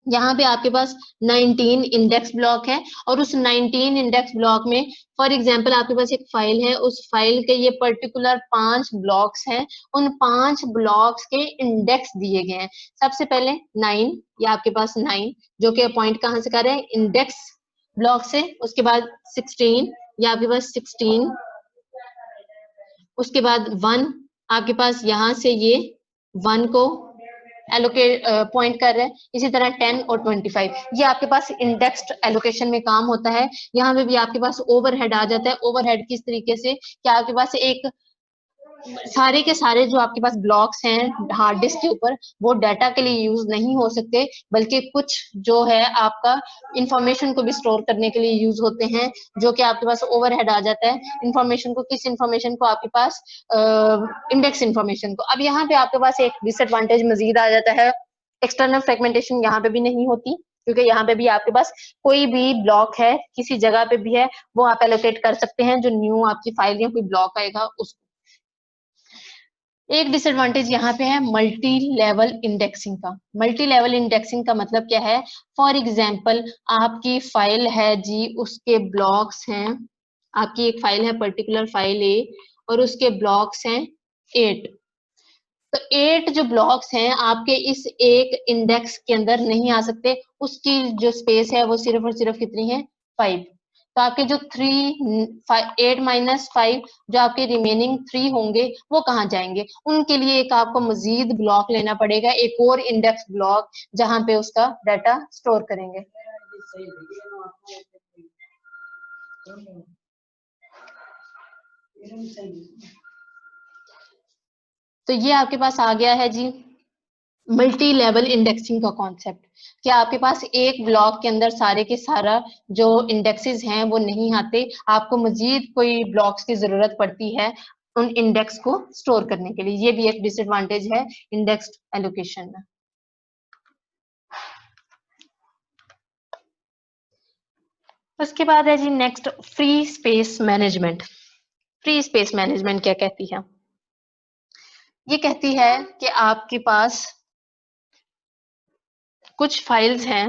यहाँ पे आपके पास 19 इंडेक्स ब्लॉक है और उस 19 इंडेक्स ब्लॉक में फॉर एग्जांपल आपके पास एक फाइल है, उस फाइल के ये पर्टिकुलर 5 ब्लॉक्स हैं, उन 5 ब्लॉक्स के इंडेक्स दिए गए हैं। सबसे पहले 9, ये आपके पास 9 जो कि पॉइंट कहाँ से कर रहे हैं, इंडेक्स ब्लॉक से। उसके बाद 16, ये आपके पास 16। उसके बाद 1 आपके पास यहाँ से ये 1 को एलोकेट पॉइंट कर रहे हैं। इसी तरह 10 और 25 ये आपके पास इंडेक्स्ड एलोकेशन में काम होता है। यहाँ पे भी आपके पास ओवरहेड आ जाता है। ओवरहेड किस तरीके से कि आपके पास एक सारे के सारे जो आपके पास ब्लॉक्स हैं हार्ड डिस्क के ऊपर वो डाटा के लिए यूज नहीं हो सकते, बल्कि कुछ जो है आपका इंफॉर्मेशन को भी स्टोर करने के लिए यूज होते हैं, जो कि आपके पास ओवरहेड आ जाता है इंफॉर्मेशन को। किस इंफॉर्मेशन को? आपके पास इंडेक्स इंफॉर्मेशन को। अब यहाँ पे आपके पास एक डिसएडवांटेज मजीद आ जाता है, एक्सटर्नल फ्रेगमेंटेशन यहाँ पे भी नहीं होती, क्योंकि यहाँ पे भी आपके पास कोई भी ब्लॉक है किसी जगह पे भी है वो आप एलोकेट कर सकते हैं, जो न्यू आपकी फाइल या कोई ब्लॉक आएगा उसको। एक डिसएडवांटेज यहाँ पे है मल्टी लेवल इंडेक्सिंग का। मल्टी लेवल इंडेक्सिंग का मतलब क्या है? फॉर एग्जाम्पल आपकी फाइल है जी, उसके ब्लॉक्स हैं, आपकी एक फाइल है पर्टिकुलर फाइल ए और उसके ब्लॉक्स हैं 8। तो 8 जो ब्लॉक्स हैं आपके इस एक इंडेक्स के अंदर नहीं आ सकते, उसकी जो स्पेस है वो सिर्फ और सिर्फ कितनी है? 5। तो आपके जो 8 - 5 जो आपके रिमेनिंग 3 होंगे वो कहाँ जाएंगे? उनके लिए एक आपको मजीद ब्लॉक लेना पड़ेगा, एक और इंडेक्स ब्लॉक, जहां पे उसका डाटा स्टोर करेंगे। तो ये आपके पास आ गया है जी मल्टी लेवल इंडेक्सिंग का कॉन्सेप्ट। क्या आपके पास एक ब्लॉक के अंदर सारे के सारा जो इंडेक्सेस हैं वो नहीं आते, आपको मजीद कोई ब्लॉक्स की जरूरत पड़ती है उन इंडेक्स को स्टोर करने के लिए। ये भी एक डिसएडवांटेज है इंडेक्स्ड एलोकेशन में। उसके बाद है जी next free space management. Free space management क्या कहती है? ये कहती है कि आपके पास कुछ फाइल्स हैं,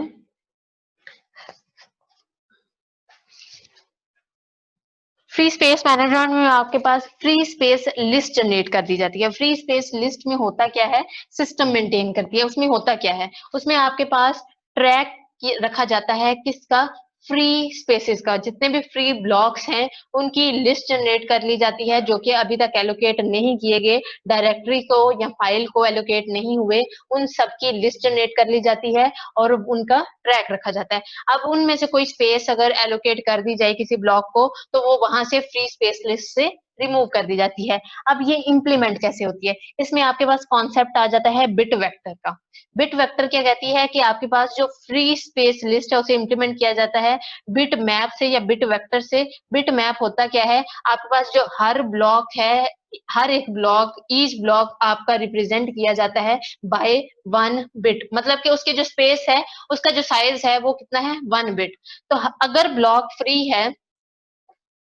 फ्री स्पेस मैनेजमेंट में आपके पास फ्री स्पेस लिस्ट जनरेट कर दी जाती है। फ्री स्पेस लिस्ट में होता क्या है? सिस्टम मेंटेन करती है। उसमें होता क्या है? उसमें आपके पास ट्रैक रखा जाता है किसका? फ्री स्पेसेस का। जितने भी फ्री ब्लॉक्स हैं उनकी लिस्ट जनरेट कर ली जाती है, जो कि अभी तक एलोकेट नहीं किए गए, डायरेक्टरी को या फाइल को एलोकेट नहीं हुए, उन सब की लिस्ट जनरेट कर ली जाती है और उनका ट्रैक रखा जाता है। अब उनमें से कोई स्पेस अगर एलोकेट कर दी जाए किसी ब्लॉक को, तो वो वहां से फ्री स्पेस लिस्ट से रिमूव कर दी जाती है। अब ये इंप्लीमेंट कैसे होती है? इसमें आपके पास कॉन्सेप्ट आ जाता है बिट वेक्टर का। बिट वेक्टर क्या कहती है कि आपके पास जो फ्री स्पेस लिस्ट है उसे इंप्लीमेंट किया जाता है बिट मैप से या बिट वेक्टर से। बिट मैप होता क्या है? आपके पास जो हर ब्लॉक है, हर एक ब्लॉक, ईच ब्लॉक आपका रिप्रेजेंट किया जाता है बाय 1 बिट, मतलब कि उसकी जो स्पेस है, उसका जो साइज है वो कितना है? 1 बिट। तो अगर ब्लॉक फ्री है,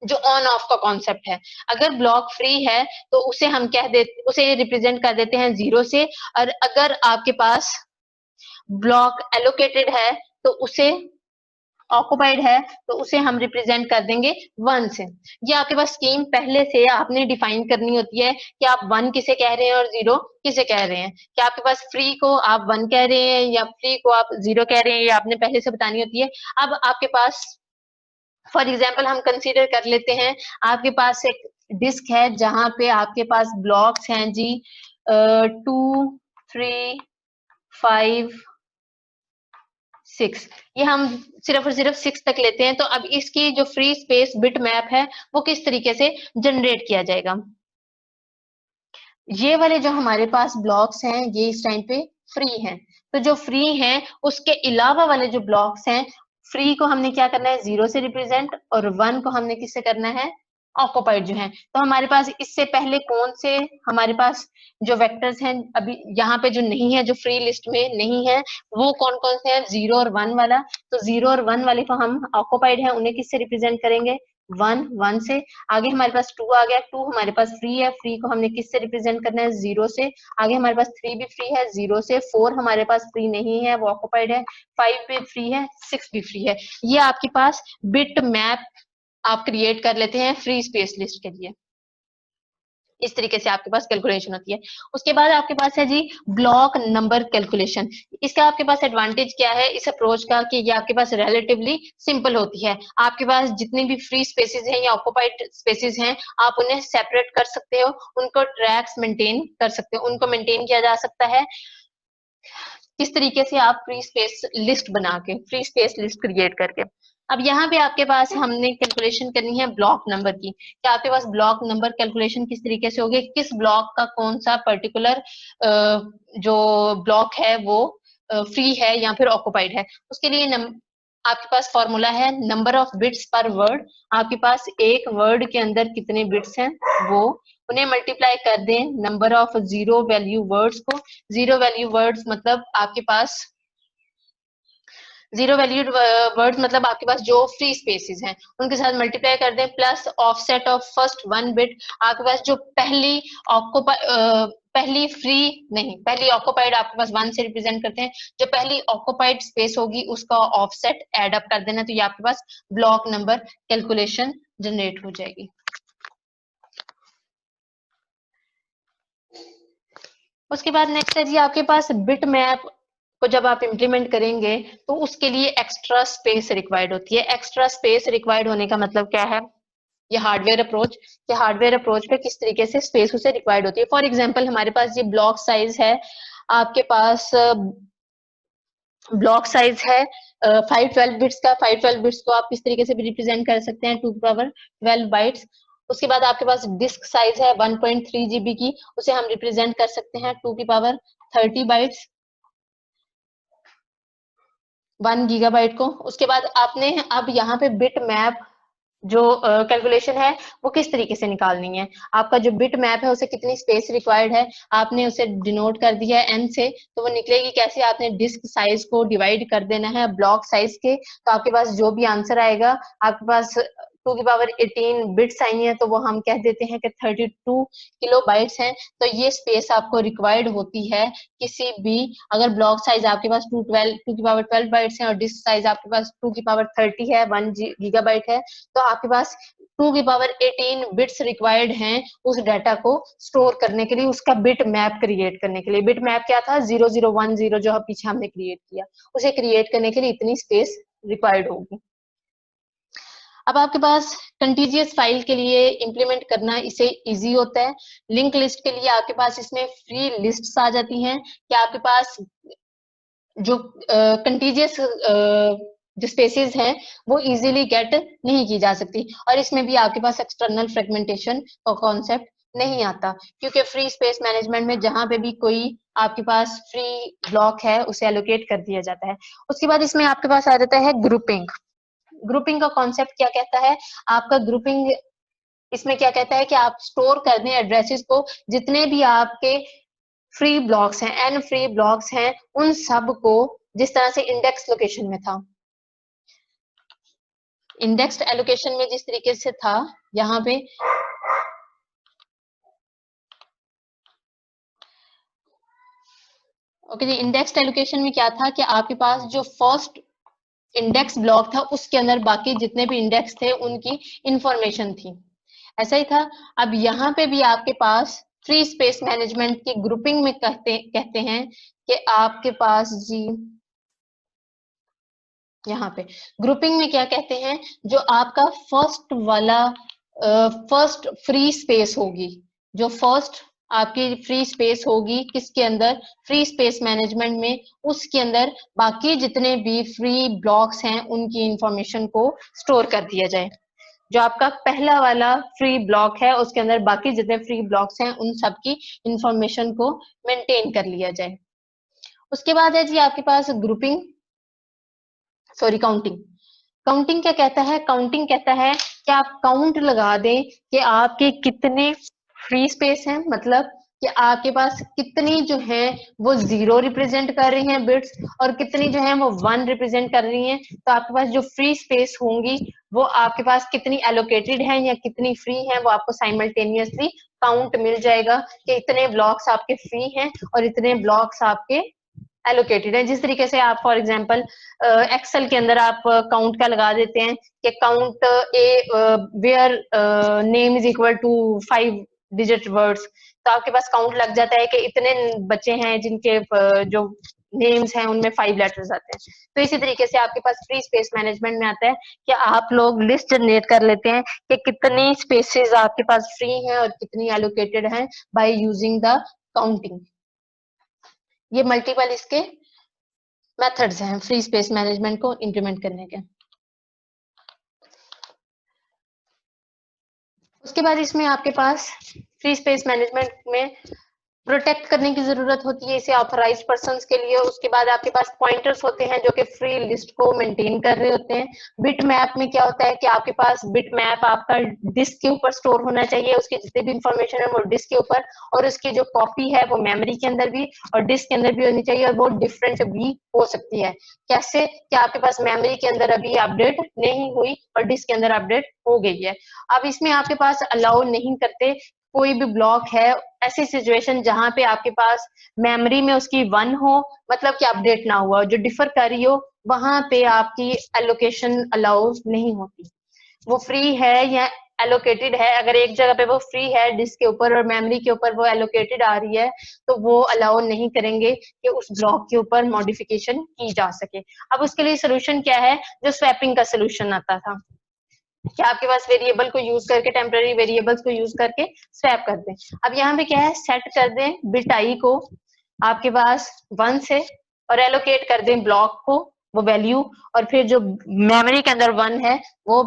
जो ऑन ऑफ का कॉन्सेप्ट है, अगर ब्लॉक फ्री है तो उसे हम कह देते, उसे रिप्रेजेंट कर देते हैं 0 से। और अगर आपके पास ब्लॉक एलोकेटेड है तो उसे, ऑक्युपाइड है तो उसे हम रिप्रेजेंट कर देंगे 1 से। ये आपके पास स्कीम पहले से आपने डिफाइन करनी होती है कि आप 1 किसे कह रहे हैं और 0 किसे कह रहे हैं। कि आपके पास फ्री को आप 1 कह रहे हैं या फ्री को आप 0 कह रहे हैं, ये आपने पहले से बतानी होती है। अब आपके पास फॉर एग्जाम्पल हम कंसीडर कर लेते हैं, आपके पास एक डिस्क है जहां पे आपके पास ब्लॉक्स हैं जी 2, 3, 5, 6। ये हम सिर्फ और सिर्फ 6 तक लेते हैं। तो अब इसकी जो फ्री स्पेस बिट मैप है वो किस तरीके से जनरेट किया जाएगा? ये वाले जो हमारे पास ब्लॉक्स हैं ये इस टाइम पे फ्री हैं। तो जो फ्री हैं उसके अलावा वाले जो ब्लॉक्स हैं, फ्री को हमने क्या करना है? 0 से रिप्रेजेंट, और 1 को हमने किससे करना है? ऑक्युपाइड जो है। तो हमारे पास इससे पहले कौन से हमारे पास जो वेक्टर्स हैं अभी यहाँ पे जो नहीं है, जो फ्री लिस्ट में नहीं है, वो कौन कौन से हैं? 0 और 1 वाला। तो 0 और 1 वाले को हम ऑक्युपाइड है उन्हें किससे रिप्रेजेंट करेंगे? 1, 1 से। आगे हमारे पास 2 आ गया, 2 हमारे पास फ्री है, फ्री को हमने किससे रिप्रेजेंट करना है? 0 से। आगे हमारे पास 3 भी फ्री है 0 से। 4 हमारे पास फ्री नहीं है, वो ऑक्युपाइड है। 5 भी फ्री है, 6 भी फ्री है। ये आपके पास बिट मैप आप क्रिएट कर लेते हैं फ्री स्पेस लिस्ट के लिए। इस तरीके से आपके पास कैलकुलेशन होती है। उसके बाद आपके पास है जी ब्लॉक नंबर कैलकुलेशन। इसका आपके पास एडवांटेज क्या है इस अप्रोच का? कि ये आपके पास रिलेटिवली सिंपल होती है। आपके पास जितनी भी फ्री स्पेसेस हैं या ऑक्युपाइड स्पेसेस हैं, आप उन्हें सेपरेट कर सकते हो, उनको ट्रैक्स मेंटेन कर सकते हो, उनको मेंटेन किया जा सकता है। किस तरीके से? आप फ्री स्पेस लिस्ट बना के, फ्री स्पेस लिस्ट क्रिएट करके। अब यहाँ पे आपके पास हमने कैलकुलेशन करनी है ब्लॉक नंबर की, कि आपके पास ब्लॉक नंबर कैलकुलेशन किस तरीके से होगी, किस ब्लॉक का कौन सा पर्टिकुलर जो ब्लॉक है वो फ्री है या फिर ऑक्युपाइड है। उसके लिए आपके पास फॉर्मूला है नंबर ऑफ बिट्स पर वर्ड। आपके पास एक वर्ड के अंदर कितने बिट्स हैं वो, उन्हें मल्टीप्लाई कर दें number of zero value words को। जीरो वैल्यू वर्ड्स मतलब आपके पास जीरो वैल्यूड वर्ड्स मतलब आपके पास जो फ्री स्पेसेस हैं उनके साथ मल्टीप्लाई कर दें, plus offset of first one bit. आपके पास जो पहली फ्री नहीं पहली ऑक्युपाइड आपके पास वन से रिप्रेजेंट करते हैं, जो पहली ऑक्युपाइड स्पेस होगी उसका ऑफसेट ऐड अप कर देना, तो ये आपके पास ब्लॉक नंबर कैलकुलेशन जनरेट हो जाएगी। उसके बाद नेक्स्ट है जी आपके पास बिट मैप को जब आप इम्प्लीमेंट करेंगे तो उसके लिए एक्स्ट्रा स्पेस रिक्वायर्ड होती है। एक्स्ट्रा स्पेस रिक्वायर्ड होने का मतलब क्या है, ये हार्डवेयर अप्रोच, कि हार्डवेयर अप्रोच पे किस तरीके से स्पेस उसे रिक्वायर्ड होती है। फॉर एग्जांपल हमारे पास ये ब्लॉक साइज है, आपके पास ब्लॉक साइज है 512 बिट्स का। 512 बिट्स को आप किस तरीके से भी रिप्रेजेंट कर सकते हैं, 2 की पावर 12 बाइट्स। उसके बाद आपके पास डिस्क साइज है 1.3 GB की, उसे हम रिप्रेजेंट कर सकते हैं 2 की पावर 30 बाइट्स, 1 गीगाबाइट को। उसके बाद आपने अब यहाँ पे बिट मैप जो कैलकुलेशन है वो किस तरीके से निकालनी है। आपका जो बिट मैप है उसे कितनी स्पेस रिक्वायर्ड है, आपने उसे डिनोट कर दिया है n से, तो वो निकलेगी कैसे, आपने डिस्क साइज को डिवाइड कर देना है ब्लॉक साइज के, तो आपके पास जो भी आंसर आएगा, आपके पास 2 की पावर 18 बिट्स आई है तो वो हम कह देते हैं कि 32 किलो बाइट्स हैं। तो ये स्पेस आपको रिक्वायर्ड होती है किसी भी, अगर ब्लॉक साइज आपके पास 2 की पावर 12 बाइट्स हैं और डिस्क साइज आपके पास 2 की पावर 30 है, 1 गीगाबाइट है, तो आपके पास 2 की पावर 18 बिट्स रिक्वायर्ड हैं उस डाटा को स्टोर करने के लिए, उसका बिट मैप क्रिएट करने के लिए। बिट मैप क्या था, 0010 जो पीछे हमने क्रिएट किया, उसे क्रिएट करने के लिए इतनी स्पेस रिक्वायर्ड होगी। अब आपके पास कंटीजियस फाइल के लिए इंप्लीमेंट करना इसे इजी होता है। लिंक लिस्ट के लिए आपके पास इसमें फ्री लिस्ट्स आ जाती हैं कि आपके पास जो कंटीजियस जो स्पेसेस हैं वो इजीली गेट नहीं की जा सकती, और इसमें भी आपके पास एक्सटर्नल फ्रेगमेंटेशन का कॉन्सेप्ट नहीं आता, क्योंकि फ्री स्पेस मैनेजमेंट में जहां पे भी कोई आपके पास फ्री ब्लॉक है उसे एलोकेट कर दिया जाता है। उसके बाद इसमें आपके पास आ जाता है ग्रुपिंग। ग्रुपिंग का कॉन्सेप्ट क्या कहता है, आपका ग्रुपिंग इसमें क्या कहता है कि आप स्टोर कर दें एड्रेसेस को, जितने भी आपके फ्री ब्लॉक्स हैं, एन फ्री ब्लॉक्स हैं, उन सब को जिस तरह से इंडेक्स लोकेशन में था, इंडेक्स्ड एलोकेशन में जिस तरीके से था यहाँ पे, ओके जी, इंडेक्स्ड एलोकेशन में क्या था कि आपके पास जो फर्स्ट इंडेक्स ब्लॉक था उसके अंदर बाकी जितने भी इंडेक्स थे उनकी इंफॉर्मेशन थी, ऐसा ही था। अब यहाँ पे भी आपके पास फ्री स्पेस मैनेजमेंट की ग्रुपिंग में कहते हैं कि आपके पास जी यहाँ पे ग्रुपिंग में क्या कहते हैं, जो आपका फर्स्ट वाला फर्स्ट फ्री स्पेस होगी, जो फर्स्ट आपकी फ्री स्पेस होगी किसके अंदर, फ्री स्पेस मैनेजमेंट में, उसके अंदर बाकी जितने भी फ्री ब्लॉक्स हैं उनकी इंफॉर्मेशन को स्टोर कर दिया जाए। जो आपका पहला वाला फ्री ब्लॉक है उसके अंदर बाकी जितने फ्री ब्लॉक्स हैं उन सब की इंफॉर्मेशन को मेंटेन कर लिया जाए। उसके बाद है जी आपके पास ग्रुपिंग, सॉरी काउंटिंग। काउंटिंग क्या कहता है, काउंटिंग कहता है कि आप काउंट लगा दें कि आपके कितने फ्री स्पेस हैं, मतलब कि आपके पास कितनी जो है वो 0 रिप्रेजेंट कर रही हैं बिट्स, और कितनी जो है वो 1 रिप्रेजेंट कर रही हैं। तो आपके पास जो फ्री स्पेस होंगी वो आपके पास कितनी एलोकेटेड है या कितनी फ्री है, वो आपको साइमल्टेनियसली काउंट मिल जाएगा कि इतने ब्लॉक्स आपके फ्री हैं और इतने ब्लॉक्स आपके एलोकेटेड है। जिस तरीके से आप फॉर एग्जांपल एक्सेल के अंदर आप काउंट का लगा देते हैं कि count a where name is equal to 5 digit words, तो आपके पास काउंट लग जाता है कि इतने बच्चे हैं जिनके जो नेम्स हैं उनमें 5 लेटर्स आते हैं। तो इसी तरीके से आपके पास फ्री स्पेस मैनेजमेंट में आता है कि आप लोग लिस्ट जनरेट कर लेते हैं कि कितनी स्पेसेस आपके पास फ्री हैं और कितनी एलोकेटेड हैं बाय यूजिंग द काउंटिंग। ये मल्टीपल इसके मेथड्स हैं फ्री स्पेस मैनेजमेंट को इंप्लीमेंट करने के। उसके बाद इसमें आपके पास फ्री स्पेस मैनेजमेंट में प्रोटेक्ट करने की जरूरत होती है इसे ऑथराइज्ड पर्संस के लिए। उसके बाद आपके पास पॉइंटर्स होते हैं जो कि फ्री लिस्ट को मेंटेन कर रहे होते हैं। बिट मैप में क्या होता है कि आपके पास बिट मैप आपका डिस्क के ऊपर स्टोर होना चाहिए, उसकी जितनी भी इंफॉर्मेशन है वो डिस्क के ऊपर, और उसकी जो कॉपी है वो मेमोरी के अंदर भी और डिस्क के अंदर भी होनी चाहिए, और वो डिफरेंट भी हो सकती है। कैसे कि आपके पास मेमोरी के अंदर अभी अपडेट नहीं हुई और डिस्क के अंदर अपडेट हो गई है। अब इसमें आपके पास अलाउ नहीं करते कोई भी ब्लॉक है, ऐसी सिचुएशन जहां पे आपके पास मेमोरी में उसकी 1 हो, मतलब कि अपडेट ना हुआ, जो डिफर कर रही हो, वहां पे आपकी एलोकेशन अलाउ नहीं होती। वो फ्री है या एलोकेटेड है, अगर एक जगह पे वो फ्री है डिस्क के ऊपर और मेमोरी के ऊपर वो एलोकेटेड आ रही है, तो वो अलाउ नहीं करेंगे कि उस ब्लॉक के ऊपर मॉडिफिकेशन की जा सके। अब उसके लिए सोल्यूशन क्या है, जो स्वैपिंग का सोल्यूशन आता था कि आपके पास वेरिएबल को यूज करके, टेम्पररी वेरिएबल्स को यूज करके स्वैप कर दें। अब यहाँ पे क्या है, सेट कर दें बिट आई को आपके पास 1 से और एलोकेट कर दें ब्लॉक को वो वैल्यू, और फिर जो मेमोरी के अंदर 1 है वो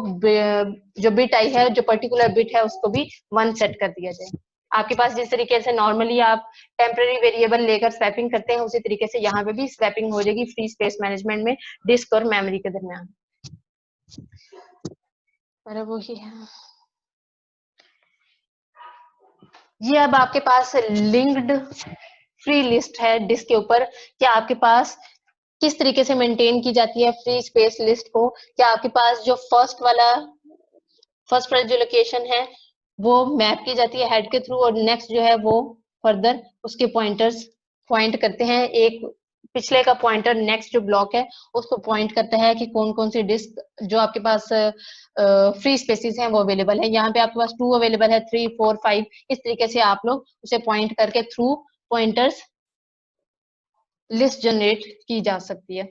जो बिट आई है, जो पर्टिकुलर बिट है उसको भी 1 सेट कर दिया जाए। आपके पास जिस तरीके से नॉर्मली आप टेम्पररी वेरिएबल लेकर स्वैपिंग करते हैं, उसी तरीके से यहाँ पे भी स्वैपिंग हो जाएगी फ्री स्पेस मैनेजमेंट में डिस्क और मेमोरी के दरमियान। अरे वो ही है ये। अब आपके पास लिंक्ड फ्री लिस्ट है डिस्क के ऊपर, क्या आपके पास किस तरीके से मेंटेन की जाती है फ्री स्पेस लिस्ट को। क्या आपके पास जो फर्स्ट वाली जो लोकेशन है वो मैप की जाती है हेड के थ्रू, और नेक्स्ट जो है वो फर्दर उसके पॉइंटर्स पॉइंट करते हैं, एक पिछले का पॉइंटर नेक्स्ट जो ब्लॉक है उसको पॉइंट करता है कि कौन कौन सी डिस्क जो आपके पास फ्री स्पेसिस हैं वो अवेलेबल है। यहाँ पे आपके पास 2 अवेलेबल है, 3 4 5, इस तरीके से आप लोग उसे पॉइंट करके थ्रू पॉइंटर्स लिस्ट जनरेट की जा सकती है।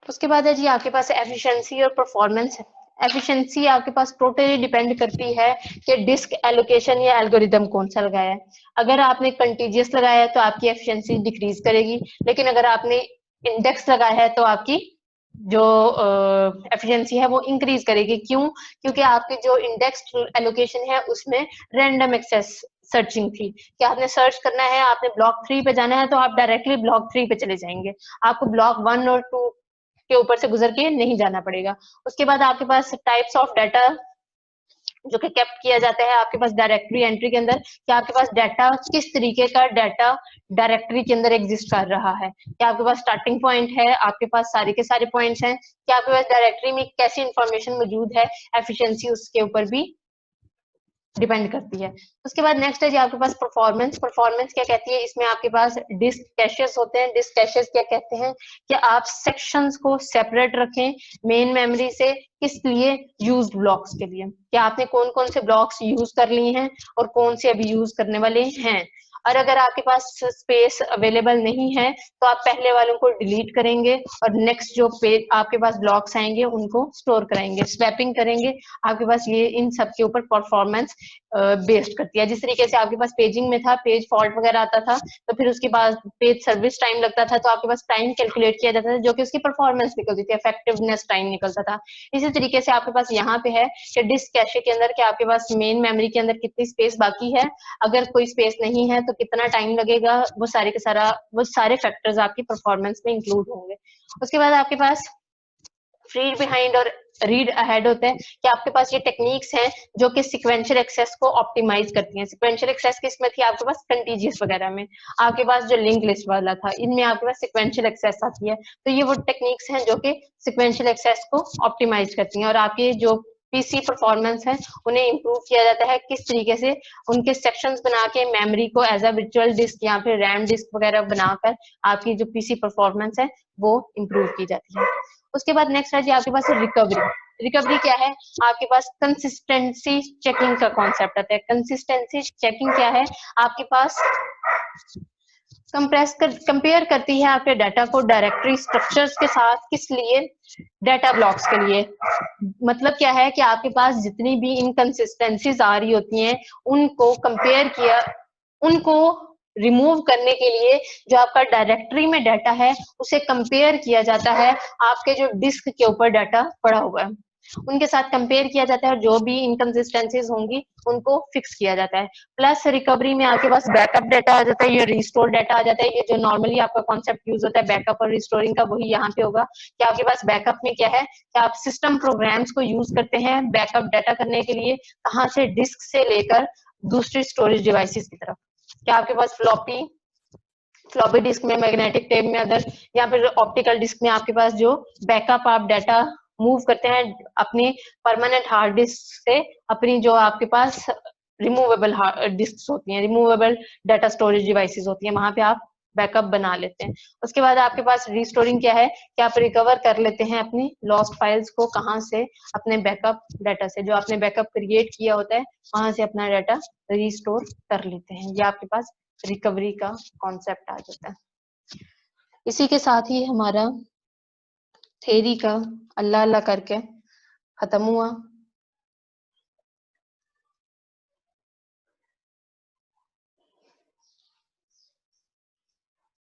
उसके बाद है जी आपके पास एफिशिएंसी और परफॉर्मेंस। एफिशिएंसी आपके पास टोटली डिपेंड करती है कि डिस्क एलोकेशन या एल्गोरिदम कौन सा लगाया है। अगर आपने कंटीजियस लगाया है तो आपकी एफिशिएंसी डिक्रीज करेगी, लेकिन अगर आपने इंडेक्स लगाया है तो आपकी जो एफिशिएंसी है वो इंक्रीज करेगी। क्यों? क्योंकि आपकी जो इंडेक्स एलोकेशन है उसमें रैंडम एक्सेस सर्चिंग थी कि आपने सर्च करना है, आपने ब्लॉक 3 पे जाना है तो आप डायरेक्टली ब्लॉक 3 पे चले जाएंगे, आपको ब्लॉक 1 और 2 के ऊपर से गुजर के नहीं जाना पड़ेगा। उसके बाद आपके पास टाइप्स ऑफ डाटा जो कि कैप्ट किया जाता है आपके पास डायरेक्टरी एंट्री के अंदर, कि आपके पास डाटा किस तरीके का डाटा डायरेक्टरी के अंदर एग्जिस्ट कर रहा है। क्या आपके पास स्टार्टिंग पॉइंट है, आपके पास सारे के सारे पॉइंट्स हैं, क्या आपके पास डायरेक्टरी में कैसी इंफॉर्मेशन मौजूद है, एफिशिएंसी उसके ऊपर भी डिपेंड करती है। उसके बाद नेक्स्ट है जी आपके पास परफॉर्मेंस। परफॉर्मेंस क्या कहती है, इसमें आपके पास डिस्क कैशेस होते हैं। डिस्क कैशेस क्या कहते हैं कि आप सेक्शंस को सेपरेट रखें मेन मेमोरी से, किस लिए, यूज्ड ब्लॉक्स के लिए, कि आपने कौन कौन से ब्लॉक्स यूज कर लिए हैं और कौन से अभी यूज करने वाले हैं। और अगर आपके पास स्पेस अवेलेबल नहीं है तो आप पहले वालों को डिलीट करेंगे और नेक्स्ट जो पेज आपके पास ब्लॉक्स आएंगे उनको स्टोर करेंगे, स्वैपिंग करेंगे। आपके पास ये इन सब के ऊपर परफॉर्मेंस बेस्ड करती है। जिस तरीके से आपके पास पेजिंग में था, पेज फॉल्ट वगैरह आता था तो फिर उसके बाद पेज सर्विस टाइम लगता था, तो आपके पास टाइम कैलकुलेट किया जाता था जो कि उसकी परफॉर्मेंस निकलती थी, इफेक्टिवनेस टाइम निकलता था। इसी तरीके से आपके पास यहाँ पे है कि डिस्क कैशे के अंदर क्या आपके पास मेन मेमोरी के अंदर कितनी स्पेस बाकी है, अगर कोई स्पेस नहीं है तो कितना टाइम लगेगा, वो सारे फैक्टर्स आपकी परफॉर्मेंस में इंक्लूड होंगे। उसके बाद आपके पास रीड बिहाइंड और रीड अहेड होता है कि आपके पास ये टेक्निक्स हैं जो कि सिक्वेंशियल एक्सेस को ऑप्टिमाइज करती हैं। सिक्वेंशियल एक्सेस किसमें थी, आपके पास कंटीजियस वगैरह में, आपके पास जो लिंक लिस्ट वाला था इनमें आपके पास सिक्वेंशियल एक्सेस आती है। तो ये वो टेक्निक्स हैं जो कि सिक्वेंशियल एक्सेस को ऑप्टिमाइज करती हैं, और आपके जो पीसी परफॉर्मेंस है उन्हें इंप्रूव किया जाता है किस तरीके से, उनके सेक्शंस बना के मेमोरी को एज अ वर्चुअल डिस्क या फिर रैम डिस्क वगैरह बनाकर आपकी जो पीसी परफॉर्मेंस है वो इंप्रूव की जाती है। उसके बाद नेक्स्ट है जी आपके पास रिकवरी। रिकवरी क्या है, आपके पास कंसिस्टेंसी चेकिंग का कॉन्सेप्ट आता है। कंसिस्टेंसी चेकिंग क्या है, आपके पास कंपेयर करती है आपके डाटा को डायरेक्टरी स्ट्रक्चर्स के साथ, किस लिए, डाटा ब्लॉक्स के लिए। मतलब क्या है कि आपके पास जितनी भी इनकंसिस्टेंसीज आ रही होती हैं उनको कंपेयर किया, उनको रिमूव करने के लिए जो आपका डायरेक्टरी में डाटा है उसे कंपेयर किया जाता है आपके जो डिस्क के ऊपर डाटा पड़ा हुआ है। उनके साथ कंपेयर किया जाता है और जो भी इनकंसिस्टेंसीज होंगी उनको फिक्स किया जाता है। प्लस रिकवरी में आपके पास बैकअप डाटा आ जाता है, ये रिस्टोर डाटा आ जाता है। ये जो नॉर्मली आपका कॉन्सेप्ट यूज होता है बैकअप और रिस्टोरिंग का, वही यहाँ पे होगा कि आपके पास बैकअप में क्या है कि आप सिस्टम प्रोग्राम्स को यूज करते हैं बैकअप डाटा करने के लिए, कहाँ से, डिस्क से लेकर दूसरी स्टोरेज डिवाइसेस की तरफ। क्या आपके पास फ्लॉपी डिस्क में, मैग्नेटिक टेप में अदर, या फिर ऑप्टिकल डिस्क में आपके पास जो बैकअप आप डाटा मूव करते हैं अपने परमानेंट हार्ड डिस्क से अपनी जो आपके पास रिमूवेबल डिस्क होती हैं, रिमूवेबल डाटा स्टोरेज डिवाइसेस होती हैं, वहां पे आप बैकअप बना लेते हैं। उसके बाद आपके पास रिस्टोरिंग क्या है कि आप रिकवर कर लेते हैं अपनी लॉस्ट फाइल्स को, कहाँ से, अपने बैकअप डाटा से, जो आपने बैकअप क्रिएट किया होता है वहां से अपना डाटा रिस्टोर कर लेते हैं। ये आपके पास रिकवरी का कॉन्सेप्ट आ जाता है। इसी के साथ ही हमारा थ्योरी का अल्लाह अल्लाह करके खत्म हुआ।